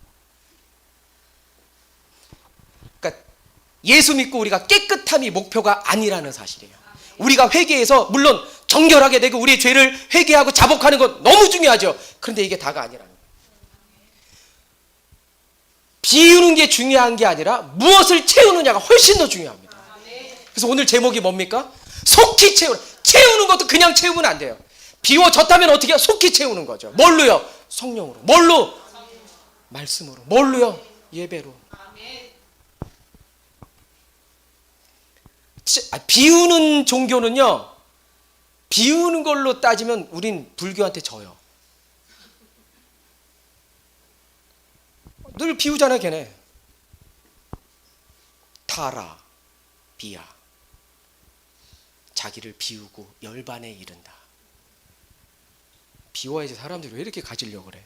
예수 믿고 우리가 깨끗함이 목표가 아니라는 사실이에요. 우리가 회개해서 물론 정결하게 되고 우리의 죄를 회개하고 자복하는 건 너무 중요하죠. 그런데 이게 다가 아니라는 거예요. 비우는 게 중요한 게 아니라 무엇을 채우느냐가 훨씬 더 중요합니다. 그래서 오늘 제목이 뭡니까? 속히 채우는. 채우는 것도 그냥 채우면 안 돼요. 비워졌다면 어떻게 해요? 속히 채우는 거죠. 뭘로요? 성령으로. 뭘로? 말씀으로. 뭘로요? 예배로. 비우는 종교는요, 비우는 걸로 따지면 우린 불교한테 져요. 늘 비우잖아 걔네. 타라 비야. 자기를 비우고 열반에 이른다. 비워야지 사람들이 왜 이렇게 가지려고 그래.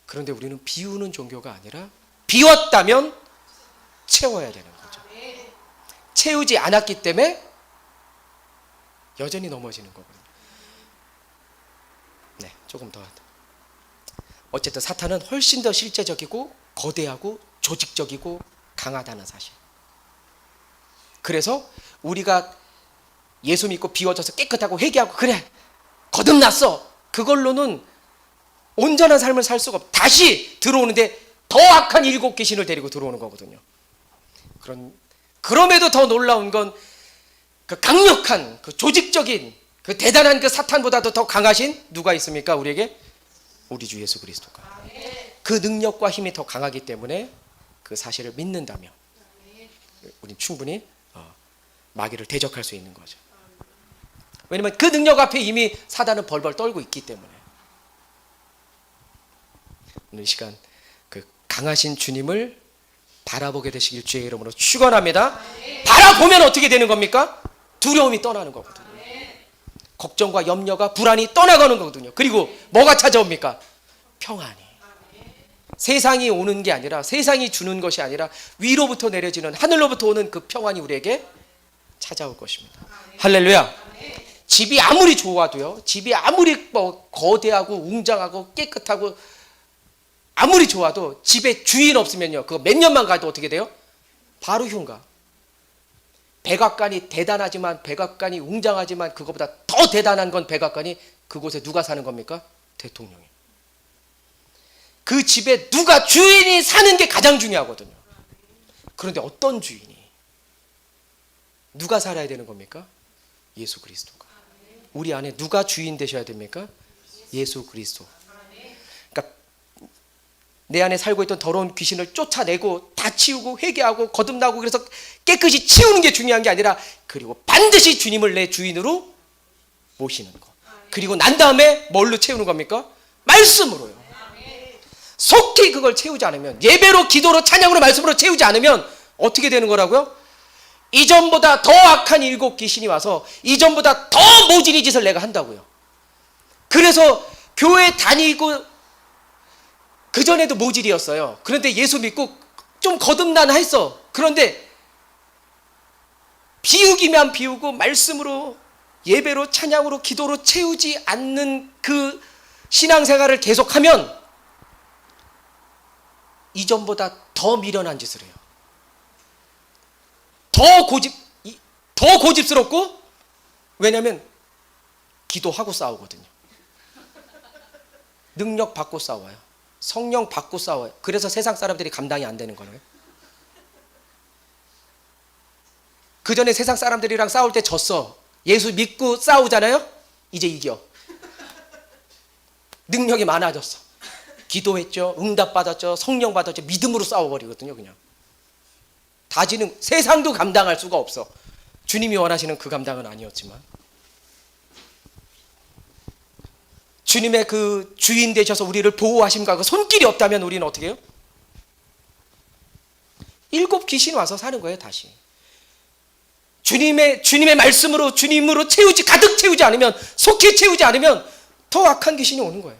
그런데 우리는 비우는 종교가 아니라 비웠다면 채워야 되는 거죠. 채우지 않았기 때문에 여전히 넘어지는 거거든요. 네, 조금 더. 어쨌든 사탄은 훨씬 더 실제적이고 거대하고 조직적이고 강하다는 사실. 그래서 우리가 예수 믿고 비워져서 깨끗하고 회개하고 그래 거듭났어, 그걸로는 온전한 삶을 살 수가 없고 다시 들어오는데 더 악한 일곱 귀신을 데리고 들어오는 거거든요. 그럼에도 더 놀라운 건 그 강력한 그 조직적인 그 대단한 그 사탄보다도 더 강하신 누가 있습니까? 우리에게 우리 주 예수 그리스도가. 그 능력과 힘이 더 강하기 때문에 그 사실을 믿는다면 우린 충분히 마귀를 대적할 수 있는 거죠. 왜냐면 그 능력 앞에 이미 사단은 벌벌 떨고 있기 때문에. 오늘 이 시간 그 강하신 주님을 바라보게 되시길 주의 이름으로 축원합니다. 바라보면 어떻게 되는 겁니까? 두려움이 떠나는 거거든요. 걱정과 염려가 불안이 떠나가는 거거든요. 그리고 뭐가 찾아옵니까? 평안이. 세상이 오는 게 아니라, 세상이 주는 것이 아니라 위로부터 내려지는, 하늘로부터 오는 그 평안이 우리에게 찾아올 것입니다. 할렐루야. 집이 아무리 좋아도요, 집이 아무리 거대하고 웅장하고 깨끗하고 아무리 좋아도 집에 주인 없으면요, 그거 몇 년만 가도 어떻게 돼요? 바로 흉가. 백악관이 대단하지만, 백악관이 웅장하지만 그거보다 더 대단한 건 백악관이, 그곳에 누가 사는 겁니까? 대통령이. 그 집에 누가 주인이 사는 게 가장 중요하거든요. 그런데 어떤 주인이, 누가 살아야 되는 겁니까? 예수 그리스도가. 우리 안에 누가 주인 되셔야 됩니까? 예수 그리스도. 그러니까 내 안에 살고 있던 더러운 귀신을 쫓아내고 다 치우고 회개하고 거듭나고, 그래서 깨끗이 치우는 게 중요한 게 아니라, 그리고 반드시 주님을 내 주인으로 모시는 거. 그리고 난 다음에 뭘로 채우는 겁니까? 말씀으로요. 속히 그걸 채우지 않으면, 예배로, 기도로, 찬양으로, 말씀으로 채우지 않으면 어떻게 되는 거라고요? 이전보다 더 악한 일곱 귀신이 와서 이전보다 더 모질이 짓을 내가 한다고요. 그래서 교회 다니고 그전에도 모질이었어요. 그런데 예수 믿고 좀 거듭나나 했어. 그런데 비우기만 비우고 말씀으로, 예배로, 찬양으로, 기도로 채우지 않는 그 신앙생활을 계속하면 이전보다 더 미련한 짓을 해요. 더 고집스럽고, 왜냐하면 기도하고 싸우거든요. 능력 받고 싸워요. 성령 받고 싸워요. 그래서 세상 사람들이 감당이 안 되는 거예요. 그 전에 세상 사람들이랑 싸울 때 졌어. 예수 믿고 싸우잖아요. 이제 이겨. 능력이 많아졌어. 기도했죠, 응답 받았죠, 성령 받았죠. 믿음으로 싸워버리거든요. 그냥 다지는, 세상도 감당할 수가 없어. 주님이 원하시는 그 감당은 아니었지만, 주님의 그 주인 되셔서 우리를 보호하심과 그 손길이 없다면 우리는 어떻게 해요? 일곱 귀신 와서 사는 거예요. 다시 주님의 말씀으로, 주님으로 가득 채우지 않으면, 속히 채우지 않으면 더 악한 귀신이 오는 거예요.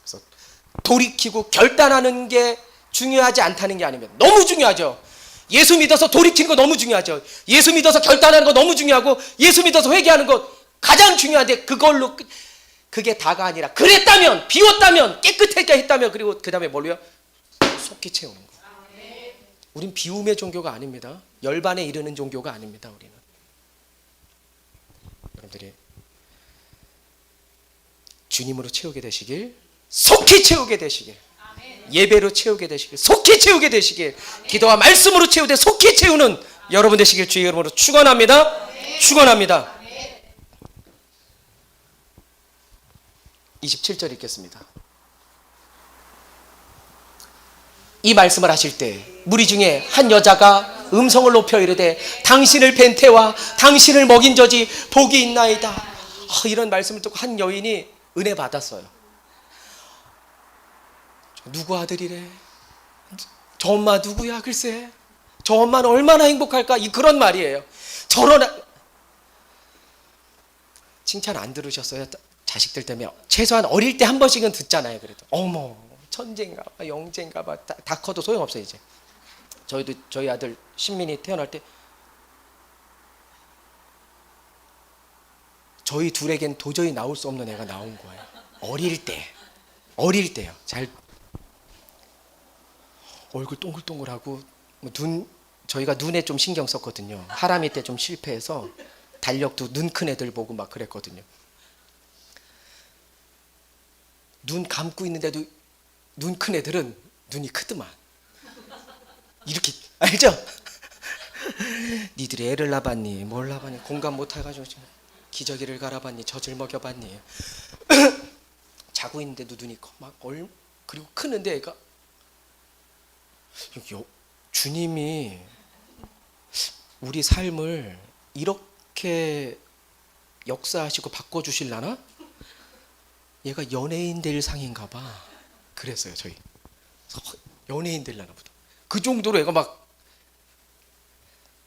그래서 돌이키고 결단하는 게 중요하지 않다는 게 아니면, 너무 중요하죠. 예수 믿어서 돌이키는 거 너무 중요하죠. 예수 믿어서 결단하는 거 너무 중요하고, 예수 믿어서 회개하는 거 가장 중요한데, 그걸로 그게 다가 아니라, 그랬다면, 비웠다면, 깨끗하게 했다면, 그리고 그 다음에 뭘로요? 속히 채우는 거. 우린 비움의 종교가 아닙니다. 열반에 이르는 종교가 아닙니다. 우리는. 여러분들이 주님으로 채우게 되시길, 속히 채우게 되시길, 예배로 채우게 되시길, 속히 채우게 되시길, 기도와 말씀으로 채우되 속히 채우는 여러분 되시길 주의 이름으로 축원합니다. 축원합니다. 27절 읽겠습니다. 이 말씀을 하실 때 무리 중에 한 여자가 음성을 높여 이르되 당신을 뵌 태와 당신을 먹인 젖이 복이 있나이다. 이런 말씀을 듣고 한 여인이 은혜 받았어요. 누구 아들이래? 저 엄마 누구야? 글쎄 저 엄마는 얼마나 행복할까? 그런 말이에요. 저런 칭찬 안 들으셨어요? 자식들 때문에 최소한 어릴 때 한 번씩은 듣잖아요. 그래도 어머 천재인가 봐, 영재인가 봐. 다 커도 소용없어요. 이제 저희 아들 신민이 태어날 때 저희 둘에겐 도저히 나올 수 없는 애가 나온 거예요. 어릴 때요. 잘 얼굴 동글동글하고 저희가 눈에 좀 신경 썼거든요. 하람이 때 좀 실패해서 달력도 눈 큰 애들 보고 막 그랬거든요. 눈 감고 있는데도 눈 큰 애들은 눈이 크더만. 이렇게 알죠? 니들이 애를 낳았니? 뭘 낳았니? 공감 못 해가지고 기저귀를 갈아봤니? 젖을 먹여봤니? 자고 있는데도 눈이 커. 그리고 크는데 애가 주님이 우리 삶을 이렇게 역사하시고 바꿔주실라나? 얘가 연예인 될 상인가 봐. 그랬어요. 저희 연예인 될라나 보다. 그 정도로 애가 막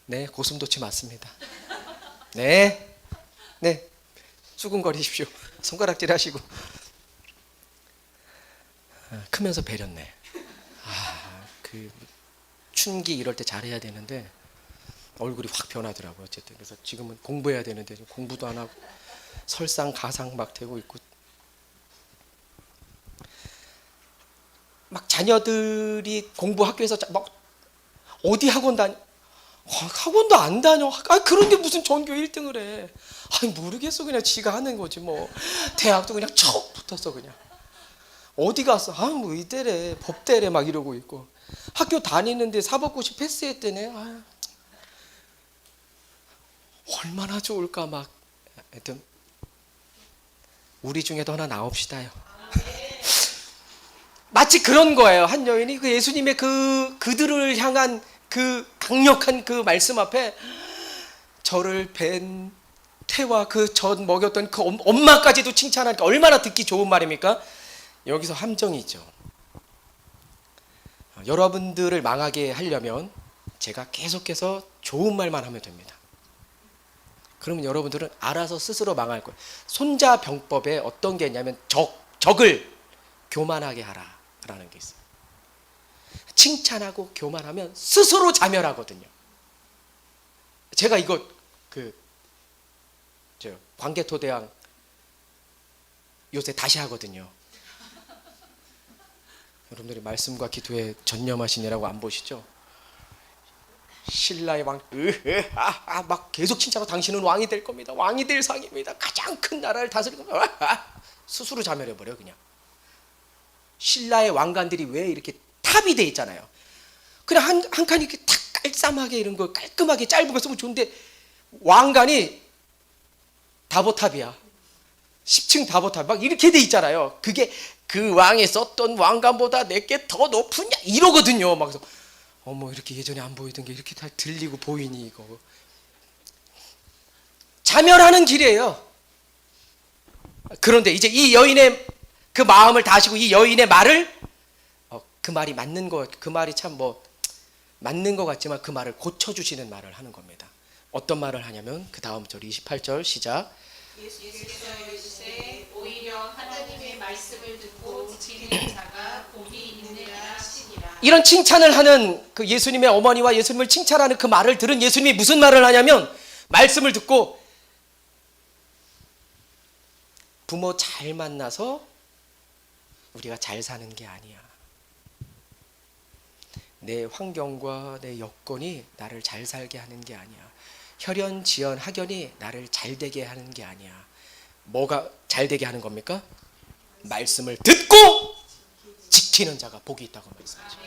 네 고슴도치 맞습니다. 네 수근거리십시오. 손가락질 하시고. 크면서 배렸네. 그 춘기 이럴 때 잘해야 되는데 얼굴이 확 변하더라고요. 어쨌든 그래서 지금은 공부해야 되는데 공부도 안 하고 설상가상 막 되고 있고. 막 자녀들이 공부 학교에서 막 어디 학원 다녀? 학원도 안 다녀. 그런데 무슨 전교 1등을 해? 모르겠어. 그냥 지가 하는 거지 뭐. 대학도 그냥 척 붙었어 그냥. 어디 갔어? 뭐 의대래, 법대래 막 이러고 있고. 학교 다니는데 사법고시 패스했대네. 얼마나 좋을까 막. 하여튼 우리 중에도 하나 나옵시다요. 마치 그런 거예요. 한 여인이 그 예수님의 그들을 향한 그 강력한 그 말씀 앞에 저를 뵌 태와 그 젖 먹였던 그 엄마까지도 칭찬하니까 얼마나 듣기 좋은 말입니까? 여기서 함정이 있죠. 여러분들을 망하게 하려면 제가 계속해서 좋은 말만 하면 됩니다. 그러면 여러분들은 알아서 스스로 망할 거예요. 손자병법에 어떤 게 있냐면 적을 교만하게 하라라는 게 있어요. 칭찬하고 교만하면 스스로 자멸하거든요. 제가 이거 광개토대왕 요새 다시 하거든요. 여러분들이 말씀과 기도에 전념하시느라고 안 보시죠? 신라의 왕, 막 계속 칭찬하고 당신은 왕이 될 겁니다. 왕이 될 상입니다. 가장 큰 나라를 다스리고 스스로 자멸해버려 그냥. 신라의 왕관들이 왜 이렇게 탑이 돼 있잖아요. 그냥 한 칸 이렇게 탁 깔쌈하게 이런 거 깔끔하게 짧은 거 쓰면 좋은데 왕관이 다보탑이야. 10층 다보탑 막 이렇게 돼 있잖아요. 그게 그 왕이 썼던 왕관보다 내게 더 높으냐 이러거든요. 막 그래서 어머 이렇게 예전에 안 보이던 게 이렇게 다 들리고 보이니 이거 자멸하는 길이에요. 그런데 이제 이 여인의 그 마음을 다시고 이 여인의 말을 그 말이 맞는 거, 그 말이 참 뭐 맞는 것 같지만 그 말을 고쳐주시는 말을 하는 겁니다. 어떤 말을 하냐면 그 다음 절 28절 시작. 예수께서 이르시되 오히려 하나님의 말씀을 듣고 지키는 자가 복이 있느니라 하시니라. 이런 칭찬을 하는 그 예수님의 어머니와 예수님을 칭찬하는 그 말을 들은 예수님이 무슨 말을 하냐면 말씀을 듣고 부모 잘 만나서 우리가 잘 사는 게 아니야. 내 환경과 내 여건이 나를 잘 살게 하는 게 아니야. 혈연, 지연, 학연이 나를 잘 되게 하는 게 아니야. 뭐가 잘 되게 하는 겁니까? 말씀을 듣고 지키는 자가 복이 있다고 말씀하죠.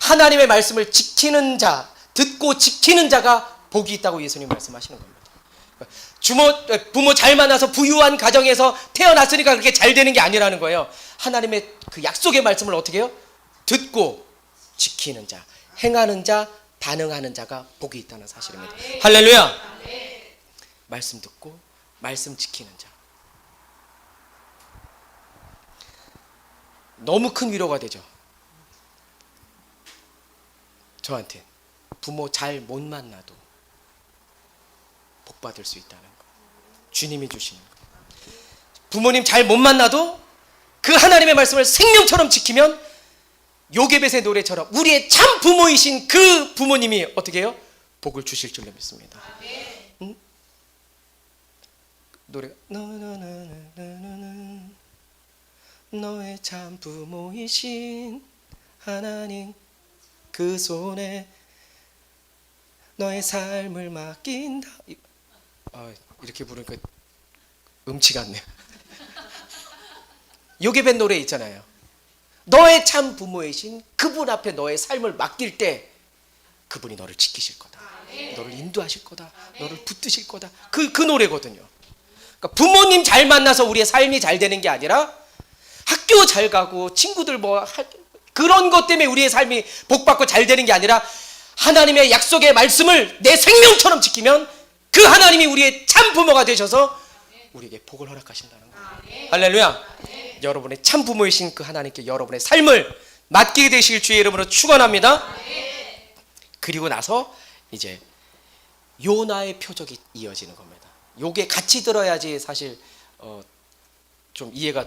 하나님의 말씀을 지키는 자, 듣고 지키는 자가 복이 있다고 예수님 말씀하시는 겁니다. 부모 잘 만나서 부유한 가정에서 태어났으니까 그렇게 잘 되는 게 아니라는 거예요. 하나님의 그 약속의 말씀을 어떻게 해요? 듣고 지키는 자, 행하는 자, 반응하는 자가 복이 있다는 사실입니다. 할렐루야. 말씀 듣고 말씀 지키는 자. 너무 큰 위로가 되죠. 저한테 부모 잘 못 만나도 복 받을 수 있다는 거. 주님이 주시는 거. 부모님 잘 못 만나도 그 하나님의 말씀을 생명처럼 지키면 요게벳의 노래처럼 우리의 참 부모이신 그 부모님이 어떻게 해요? 복을 주실 줄로 믿습니다. 응? 노래가 너의 참 부모이신 하나님 그 손에 너의 삶을 맡긴다. 이렇게 부르니까 음치 같네요. 요게벳 노래 있잖아요. 너의 참 부모이신 그분 앞에 너의 삶을 맡길 때 그분이 너를 지키실 거다. 너를 인도하실 거다. 너를 붙드실 거다. 그 노래거든요. 그러니까 부모님 잘 만나서 우리의 삶이 잘 되는 게 아니라 학교 잘 가고 친구들 그런 것 때문에 우리의 삶이 복받고 잘 되는 게 아니라 하나님의 약속의 말씀을 내 생명처럼 지키면 그 하나님이 우리의 참 부모가 되셔서 우리에게 복을 허락하신다는 거예요. 할렐루야. 여러분의 참 부모이신 그 하나님께 여러분의 삶을 맡기게 되실 주의 이름으로 축원합니다. 그리고 나서 이제 요나의 표적이 이어지는 겁니다. 요게 같이 들어야지 사실 좀 이해가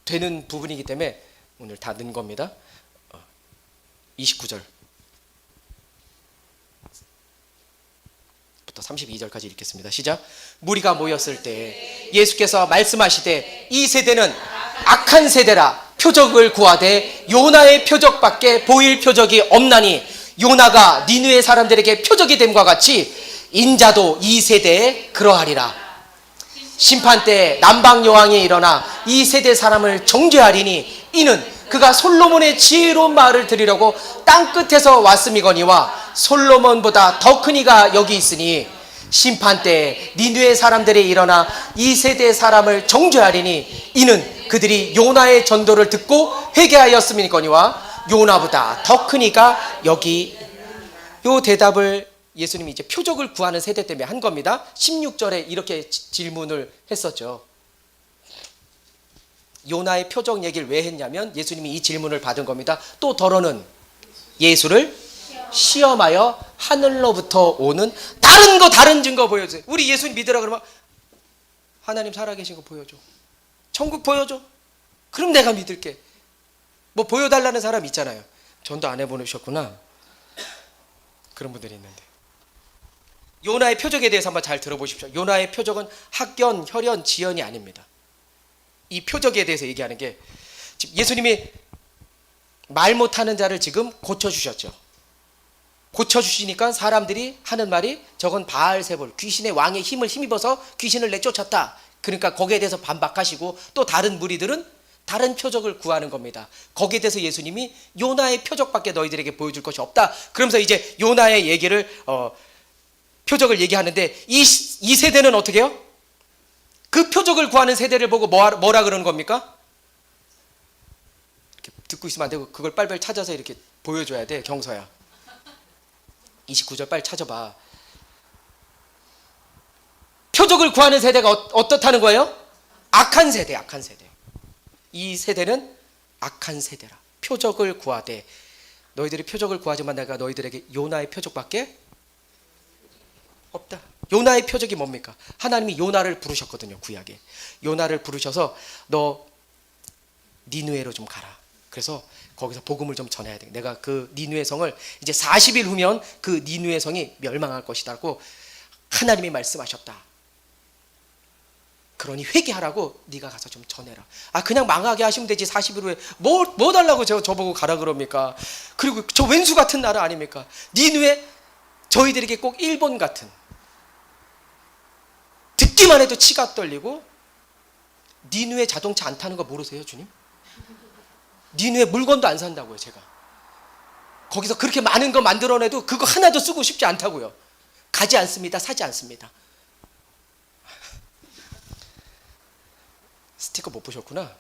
되는 부분이기 때문에 오늘 다 넣은 겁니다. 29절 부터 32절까지 읽겠습니다. 시작. 무리가 모였을 때 예수께서 말씀하시되 이 세대는 악한 세대라 표적을 구하되 요나의 표적밖에 보일 표적이 없나니 요나가 니느웨 사람들에게 표적이 됨과 같이 인자도 이 세대에 그러하리라. 심판 때 남방 여왕이 일어나 이 세대 사람을 정죄하리니 이는 그가 솔로몬의 지혜로운 말을 들으려고 땅끝에서 왔음이거니와 솔로몬보다 더 큰 이가 여기 있으니 심판 때 니느웨 사람들이 일어나 이 세대 사람을 정죄하리니 이는 그들이 요나의 전도를 듣고 회개하였음이거니와 요나보다 더 큰 이가 여기. 요 대답을 예수님이 이제 표적을 구하는 세대 때문에 한 겁니다. 16절에 이렇게 질문을 했었죠. 요나의 표적 얘기를 왜 했냐면 예수님이 이 질문을 받은 겁니다. 또 더러는 예수를 시험하여 하늘로부터 오는 다른 증거 보여주세요. 우리 예수님 믿으라 그러면 하나님 살아계신 거 보여줘. 천국 보여줘. 그럼 내가 믿을게. 뭐 보여달라는 사람 있잖아요. 전도 안 해보셨구나. 그런 분들이 있는데 요나의 표적에 대해서 한번 잘 들어보십시오. 요나의 표적은 학견, 혈연, 지연이 아닙니다. 이 표적에 대해서 얘기하는 게 지금 예수님이 말 못하는 자를 지금 고쳐주셨죠. 고쳐주시니까 사람들이 하는 말이 저건 바알세볼 귀신의 왕의 힘을 힘입어서 귀신을 내쫓았다. 그러니까 거기에 대해서 반박하시고 또 다른 무리들은 다른 표적을 구하는 겁니다. 거기에 대해서 예수님이 요나의 표적밖에 너희들에게 보여줄 것이 없다. 그러면서 이제 요나의 얘기를 표적을 얘기하는데 이 세대는 어떻게 해요? 그 표적을 구하는 세대를 보고 뭐라 그러는 겁니까? 이렇게 듣고 있으면 안 되고 그걸 빨리빨리 찾아서 이렇게 보여줘야 돼. 경서야 29절 빨리 찾아봐. 표적을 구하는 세대가 어떻다는 거예요? 악한 세대, 악한 세대. 이 세대는 악한 세대라. 표적을 구하되 너희들이 표적을 구하지만 내가 너희들에게 요나의 표적밖에 없다. 요나의 표적이 뭡니까? 하나님이 요나를 부르셨거든요. 구약에 요나를 부르셔서 너 니느웨로 좀 가라. 그래서 거기서 복음을 좀 전해야 돼. 내가 그 니느웨 성을 이제 40일 후면 그 니느웨 성이 멸망할 것이다고 하나님이 말씀하셨다. 그러니 회개하라고 네가 가서 좀 전해라. 아, 그냥 망하게 하시면 되지. 40일 후에 뭐 달라고 저보고 가라 그럽니까? 그리고 저 왼수 같은 나라 아닙니까? 니누에 저희들에게 꼭 일본 같은, 듣기만 해도 치가 떨리고. 니누에 자동차 안 타는 거 모르세요, 주님? 니누에 물건도 안 산다고요, 제가. 거기서 그렇게 많은 거 만들어내도 그거 하나도 쓰고 싶지 않다고요. 가지 않습니다. 사지 않습니다. 스티커 못 보셨구나.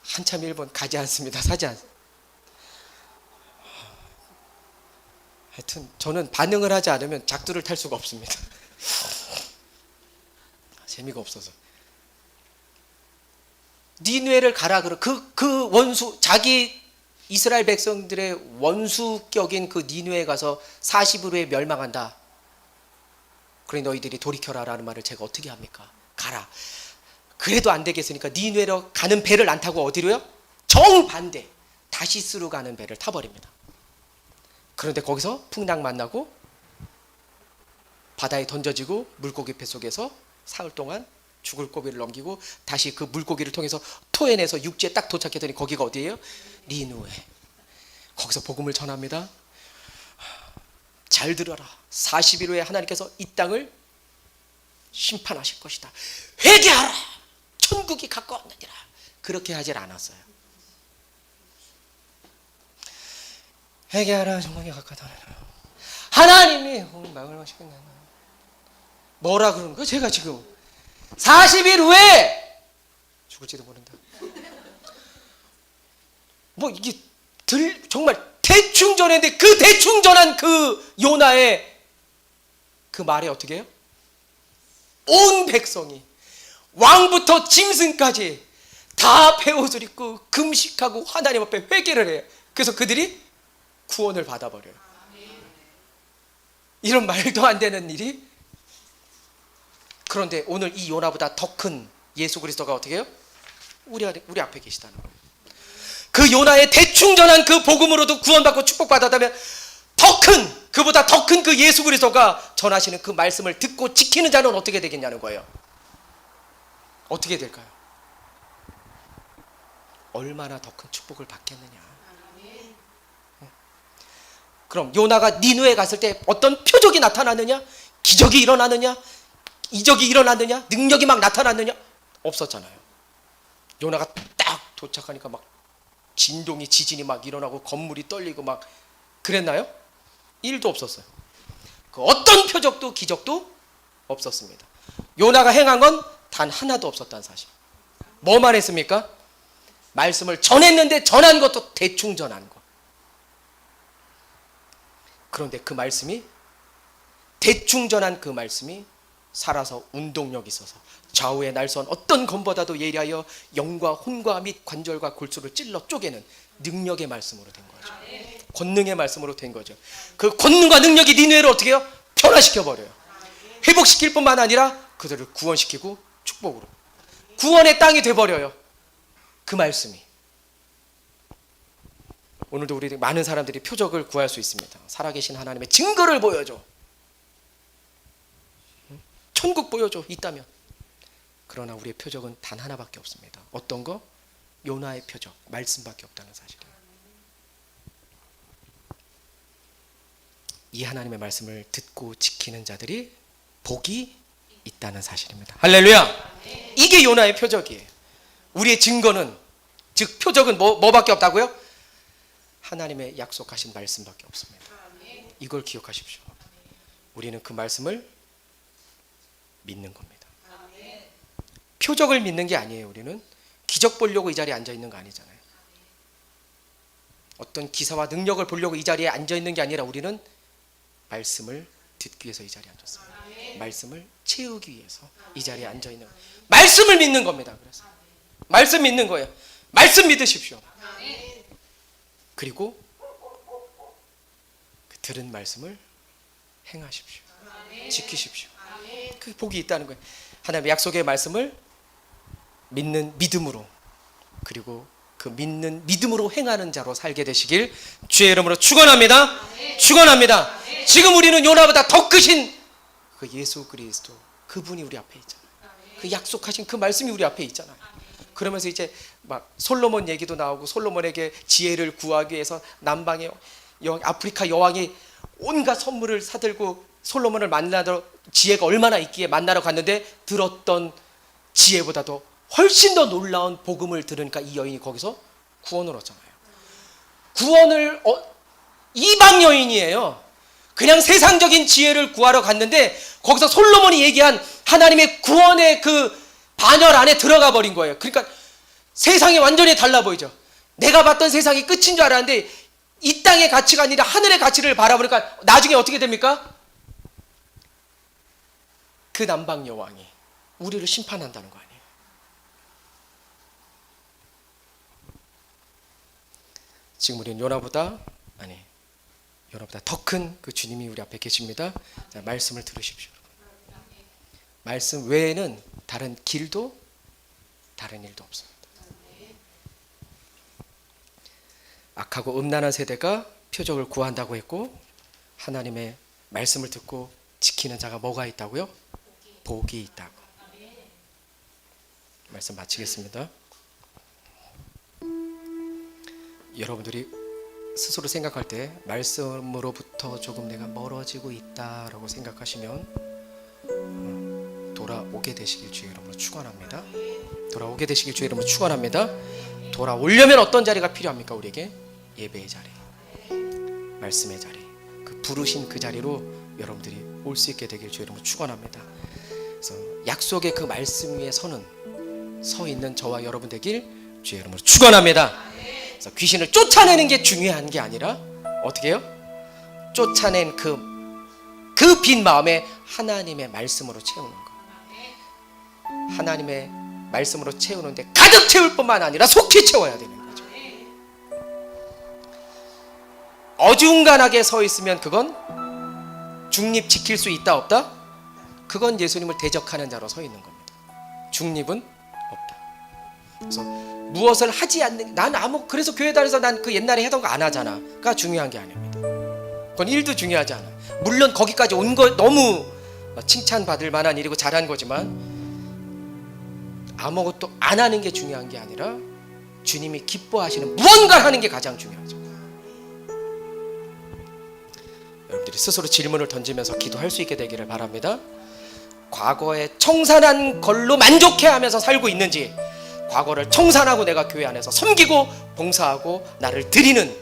한참 일본 가지 않습니다. 사지 않습니다. 하여튼 저는 반응을 하지 않으면 작두를 탈 수가 없습니다. 재미가 없어서. 니누에를 가라 그러. 그 원수, 자기 이스라엘 백성들의 원수격인 그 니누에 가서 40일 후에 멸망한다. 그러니 너희들이 돌이켜라라는 말을 제가 어떻게 합니까? 가라. 그래도 안 되겠으니까 니누에로 가는 배를 안 타고 어디로요? 정반대 다시스로 가는 배를 타버립니다. 그런데 거기서 풍랑 만나고 바다에 던져지고 물고기 배 속에서 사흘 동안 죽을 고비를 넘기고 다시 그 물고기를 통해서 토해내서 육지에 딱 도착했더니 거기가 어디예요? 니누에. 거기서 복음을 전합니다. 잘 들어라. 40일 후에 하나님께서 이 땅을 심판하실 것이다. 회개하라. 천국이 가까웠느니라. 그렇게 하질 않았어요. 회개하라. 천국이 가까웠느니라. 하나님이 마음을 하시겠네. 뭐라 그러는 거예요? 제가 지금 40일 후에 죽을지도 모른다. 뭐 이게 정말 대충 전했는데 그 대충 전한 그 요나의 그 말에 어떻게 해요? 온 백성이 왕부터 짐승까지 다 베옷을 입고 금식하고 하나님 앞에 회개를 해요. 그래서 그들이 구원을 받아버려요. 이런 말도 안 되는 일이. 그런데 오늘 이 요나보다 더 큰 예수 그리스도가 어떻게 해요? 우리 앞에 계시다는 거예요. 그 요나의 대충 전한 그 복음으로도 구원받고 축복받았다면 그보다 더 큰 그 예수 그리스도가 전하시는 그 말씀을 듣고 지키는 자는 어떻게 되겠냐는 거예요. 어떻게 될까요? 얼마나 더 큰 축복을 받겠느냐. 그럼 요나가 니누에 갔을 때 어떤 표적이 나타나느냐? 기적이 일어나느냐? 이적이 일어나느냐? 능력이 막 나타났느냐? 없었잖아요. 요나가 딱 도착하니까 막 지진이 막 일어나고 건물이 떨리고 막 그랬나요? 일도 없었어요. 그 어떤 표적도 기적도 없었습니다. 요나가 행한 건 단 하나도 없었다는 사실. 뭐만 했습니까? 말씀을 전했는데 전한 것도 대충 전한 것. 그런데 그 말씀이, 대충 전한 그 말씀이 살아서 운동력이 있어서 좌우에 날선 어떤 검보다도 예리하여 영과 혼과 및 관절과 골수를 찔러 쪼개는 능력의 말씀으로 된 거죠. 권능의 말씀으로 된 거죠. 그 권능과 능력이 니누에를 어떻게 해요? 변화시켜버려요. 회복시킬 뿐만 아니라 그들을 구원시키고 축복으로 구원의 땅이 돼버려요. 그 말씀이. 오늘도 우리 많은 사람들이 표적을 구할 수 있습니다. 살아계신 하나님의 증거를 보여줘. 천국 보여줘. 있다면. 그러나 우리의 표적은 단 하나밖에 없습니다. 어떤 거? 요나의 표적, 말씀밖에 없다는 사실이에요. 이 하나님의 말씀을 듣고 지키는 자들이 복이 있다는 사실입니다. 할렐루야. 이게 요나의 표적이에요. 우리의 증거는, 즉 표적은 뭐밖에 없다고요? 하나님의 약속하신 말씀밖에 없습니다. 이걸 기억하십시오. 우리는 그 말씀을 믿는 겁니다. 표적을 믿는 게 아니에요. 우리는 기적 보려고 이 자리에 앉아 있는 거 아니잖아요. 어떤 기사와 능력을 보려고 이 자리에 앉아 있는 게 아니라 우리는 말씀을 듣기 위해서 이 자리에 앉았어요. 말씀을 채우기 위해서 이 자리에 앉아 있는 거예요. 말씀을 믿는 겁니다. 그래서 말씀 믿는 거예요. 말씀 믿으십시오. 그리고 그 들은 말씀을 행하십시오. 지키십시오. 그 복이 있다는 거예요. 하나님의 약속의 말씀을 믿는 믿음으로, 그리고 그 믿는 믿음으로 행하는 자로 살게 되시길 주의 이름으로 축원합니다. 축원합니다. 지금 우리는 요나보다 더 크신 그 예수 그리스도, 그분이 우리 앞에 있잖아요. 그 약속하신 그 말씀이 우리 앞에 있잖아요. 그러면서 이제 막 솔로몬 얘기도 나오고, 솔로몬에게 지혜를 구하기 위해서 남방의 아프리카 여왕이 온갖 선물을 사들고 솔로몬을 만나러, 지혜가 얼마나 있기에 만나러 갔는데 들었던 지혜보다도 훨씬 더 놀라운 복음을 들으니까 이 여인이 거기서 구원을 얻잖아요. 구원을 이방 여인이에요. 그냥 세상적인 지혜를 구하러 갔는데 거기서 솔로몬이 얘기한 하나님의 구원의 그 반열 안에 들어가 버린 거예요. 그러니까 세상이 완전히 달라 보이죠. 내가 봤던 세상이 끝인 줄 알았는데 이 땅의 가치가 아니라 하늘의 가치를 바라보니까 나중에 어떻게 됩니까? 그 남방 여왕이 우리를 심판한다는 거 아니에요. 지금 우리는 요나보다 더 큰 그 주님이 우리 앞에 계십니다. 자, 말씀을 들으십시오. 말씀 외에는 다른 길도 다른 일도 없습니다. 악하고 음란한 세대가 표적을 구한다고 했고, 하나님의 말씀을 듣고 지키는 자가 뭐가 있다고요? 복이 있다고. 말씀 마치겠습니다. 여러분들이 스스로 생각할 때 말씀으로부터 조금 내가 멀어지고 있다라고 생각하시면 돌아오게 되시길 주의 이름으로 축원합니다. 돌아오게 되시길 주의 이름으로 축원합니다. 돌아오려면 어떤 자리가 필요합니까? 우리에게 예배의 자리, 말씀의 자리, 그 부르신 그 자리로 여러분들이 올 수 있게 되길 주의 이름으로 축원합니다. 그래서 약속의 그 말씀 위에 서 있는 저와 여러분 되길 주의 이름으로 축원합니다. 그래서 귀신을 쫓아내는 게 중요한 게 아니라 어떻게 해요? 쫓아낸 그 빈 마음에 하나님의 말씀으로 채우는 거. 하나님의 말씀으로 채우는데 가득 채울 뿐만 아니라 속히 채워야 되는 거죠. 어중간하게 서 있으면 그건 중립 지킬 수 있다 없다? 그건 예수님을 대적하는 자로 서 있는 겁니다. 중립은 없다. 그래서 무엇을 하지 않는, 그래서 교회 다녀서 난 그 옛날에 하던 거 안 하잖아가 중요한 게 아닙니다. 그건 일도 중요하지 않아. 물론 거기까지 온 거 너무 칭찬받을 만한 일이고 잘한 거지만 아무것도 안 하는 게 중요한 게 아니라 주님이 기뻐하시는 무언가 하는 게 가장 중요하죠. 여러분들이 스스로 질문을 던지면서 기도할 수 있게 되기를 바랍니다. 과거에 청산한 걸로 만족해하면서 살고 있는지, 과거를 청산하고 내가 교회 안에서 섬기고 봉사하고 나를 드리는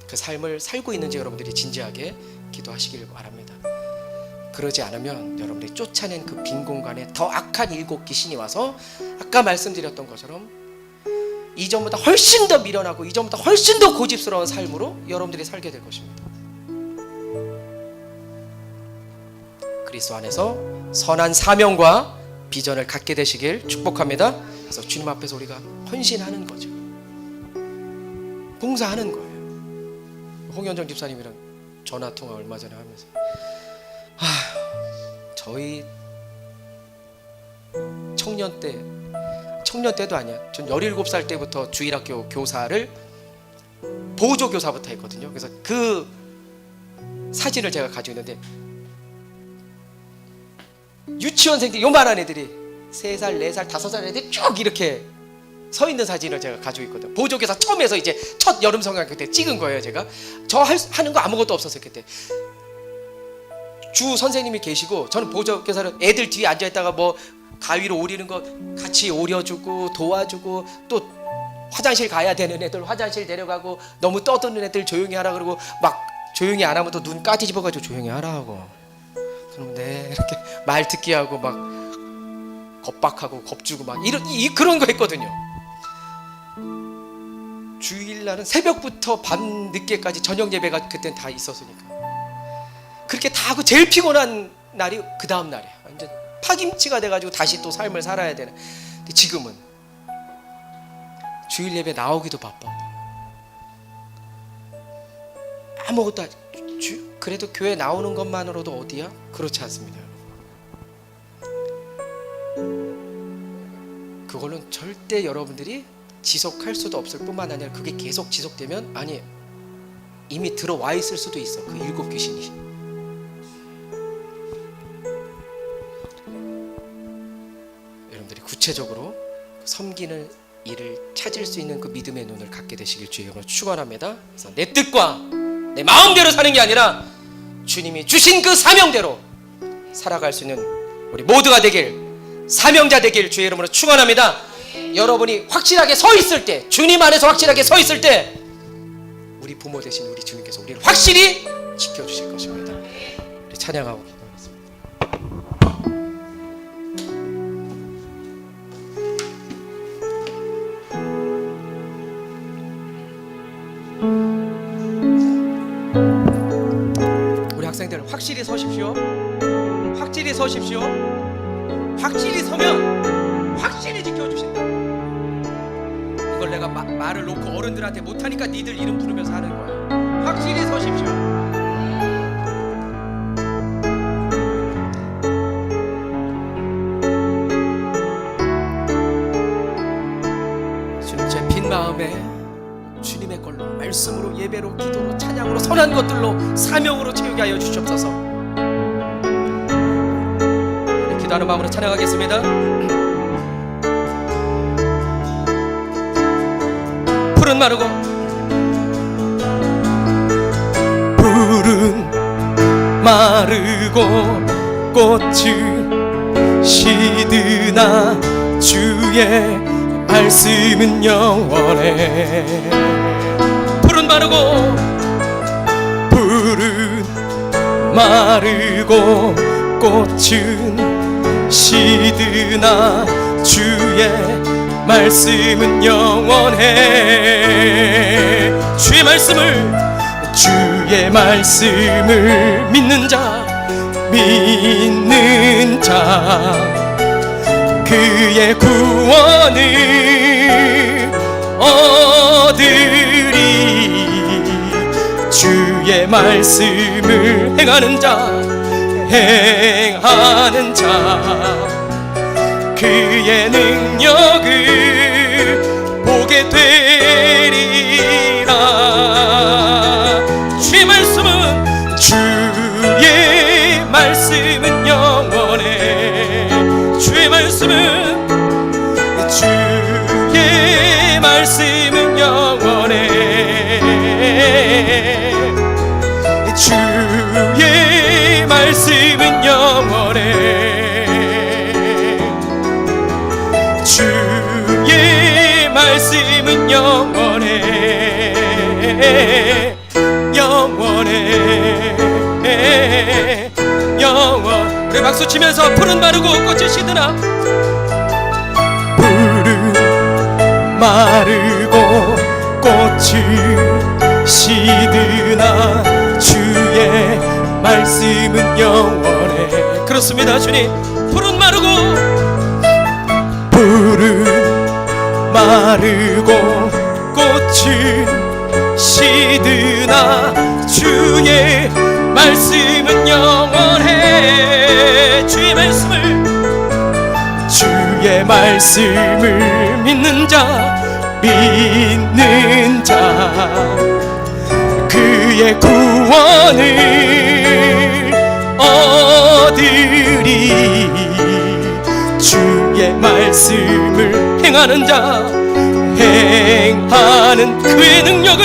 그 삶을 살고 있는지 여러분들이 진지하게 기도하시길 바랍니다. 그러지 않으면 여러분들이 쫓아낸 그 빈 공간에 더 악한 일곱 귀신이 와서 아까 말씀드렸던 것처럼 이전보다 훨씬 더 미련하고 이전보다 훨씬 더 고집스러운 삶으로 여러분들이 살게 될 것입니다. 그리스도 안에서 선한 사명과 비전을 갖게 되시길 축복합니다. 그래서 주님 앞에서 우리가 헌신하는 거죠. 봉사하는 거예요. 홍현정 집사님이랑 전화통화 얼마 전에 하면서 저희 청년 때도 아니야. 전 17살 때부터 주일학교 교사를 보조교사부터 했거든요. 그래서 그 사진을 제가 가지고 있는데 유치원생들 요만한 애들이 3살, 4살, 5살 애들이 쭉 이렇게 서 있는 사진을 제가 가지고 있거든요. 보조교사 처음 해서 이제 첫 여름 성경학교 때 찍은 거예요. 제가 저 하는 거 아무것도 없었어요. 그때 주 선생님이 계시고 저는 보조교사를 애들 뒤에 앉아있다가 뭐 가위로 오리는 거 같이 오려주고 도와주고, 또 화장실 가야 되는 애들 화장실 데려가고, 너무 떠드는 애들 조용히 하라 그러고, 막 조용히 안 하면 또 눈 까뒤집어가지고 조용히 하라 하고, 그럼 네 이렇게 말 듣게 하고 막 겁박하고 겁주고 막 그런 거 했거든요. 주일날은 새벽부터 밤 늦게까지 저녁 예배가 그때는 다 있었으니까 그렇게 다 하고 제일 피곤한 날이 그 다음 날이에요. 완전 파김치가 돼가지고 다시 또 삶을 살아야 되는. 근데 지금은 주일 예배 나오기도 바빠. 아무것도 그래도 교회 나오는 것만으로도 어디야? 그렇지 않습니다. 그걸로는 절대 여러분들이 지속할 수도 없을 뿐만 아니라 그게 계속 지속되면 이미 들어와 있을 수도 있어. 그 7 귀신이. 구체적으로 섬기는 일을 찾을 수 있는 그 믿음의 눈을 갖게 되시길 주의 이름으로 축원합니다. 그래서 내 뜻과 내 마음대로 사는 게 아니라 주님이 주신 그 사명대로 살아갈 수 있는 우리 모두가 되길, 사명자 되길 주의 이름으로 축원합니다. 여러분이 확실하게 서 있을 때, 주님 안에서 확실하게 서 있을 때 우리 부모 되신 우리 주님께서 우리를 확실히 지켜주실 것입니다. 우리 찬양하고 기도하겠습니다. 우리 학생들 확실히 서십시오. 확실히 서십시오. 확실히 서면 확실히 지켜주신다. 이걸 내가 말을 놓고 어른들한테 못하니까 니들 이름 부르면서 하는 거야. 확실히 서십시오. 주님, 제 빈 마음에 주님의 걸로, 말씀으로, 예배로, 기도로, 찬양으로, 선한 것들로, 사명으로 채우게 하여 주시옵소서. 기도하는 마음으로 찬양하겠습니다. 푸른 마르고 꽃은 시드나 주의 말씀은 영원해. 푸른 마르고 꽃은 시드나 주의 말씀은 영원해. 주의 말씀을 믿는 자 그의 구원을 얻으리. 주의 말씀을 행하는 자 그의 능력을 보게 되리라. 주의 말씀은 영원해. 주의 말씀은 영원해. 주의 말씀은 영원해. 주의 말씀은 영원해. 우리 박수 치면서 푸른 마르고 꽃이 시드나 꽃이 시드나 주의 말씀은 영원해. 그렇습니다. 주님, 푸른 마르고 꽃이 시드나 주의 말씀은 영원해. 주의 말씀을 믿는 자 그의 구원을 얻으리. 주의 말씀을 행하는 그의 능력을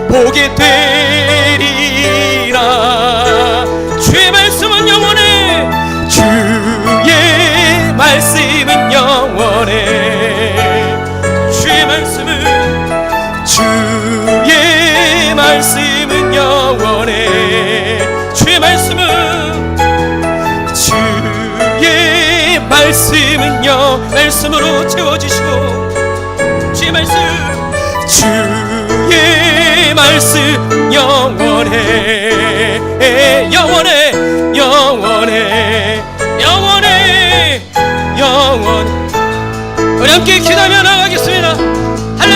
보게 되리라. 주의 말씀은 영원해. 주의 말씀은 영원해. 주의 말씀은 영원해. 주의 말씀은 말씀으로 채워주시고 주의 말씀 영원해.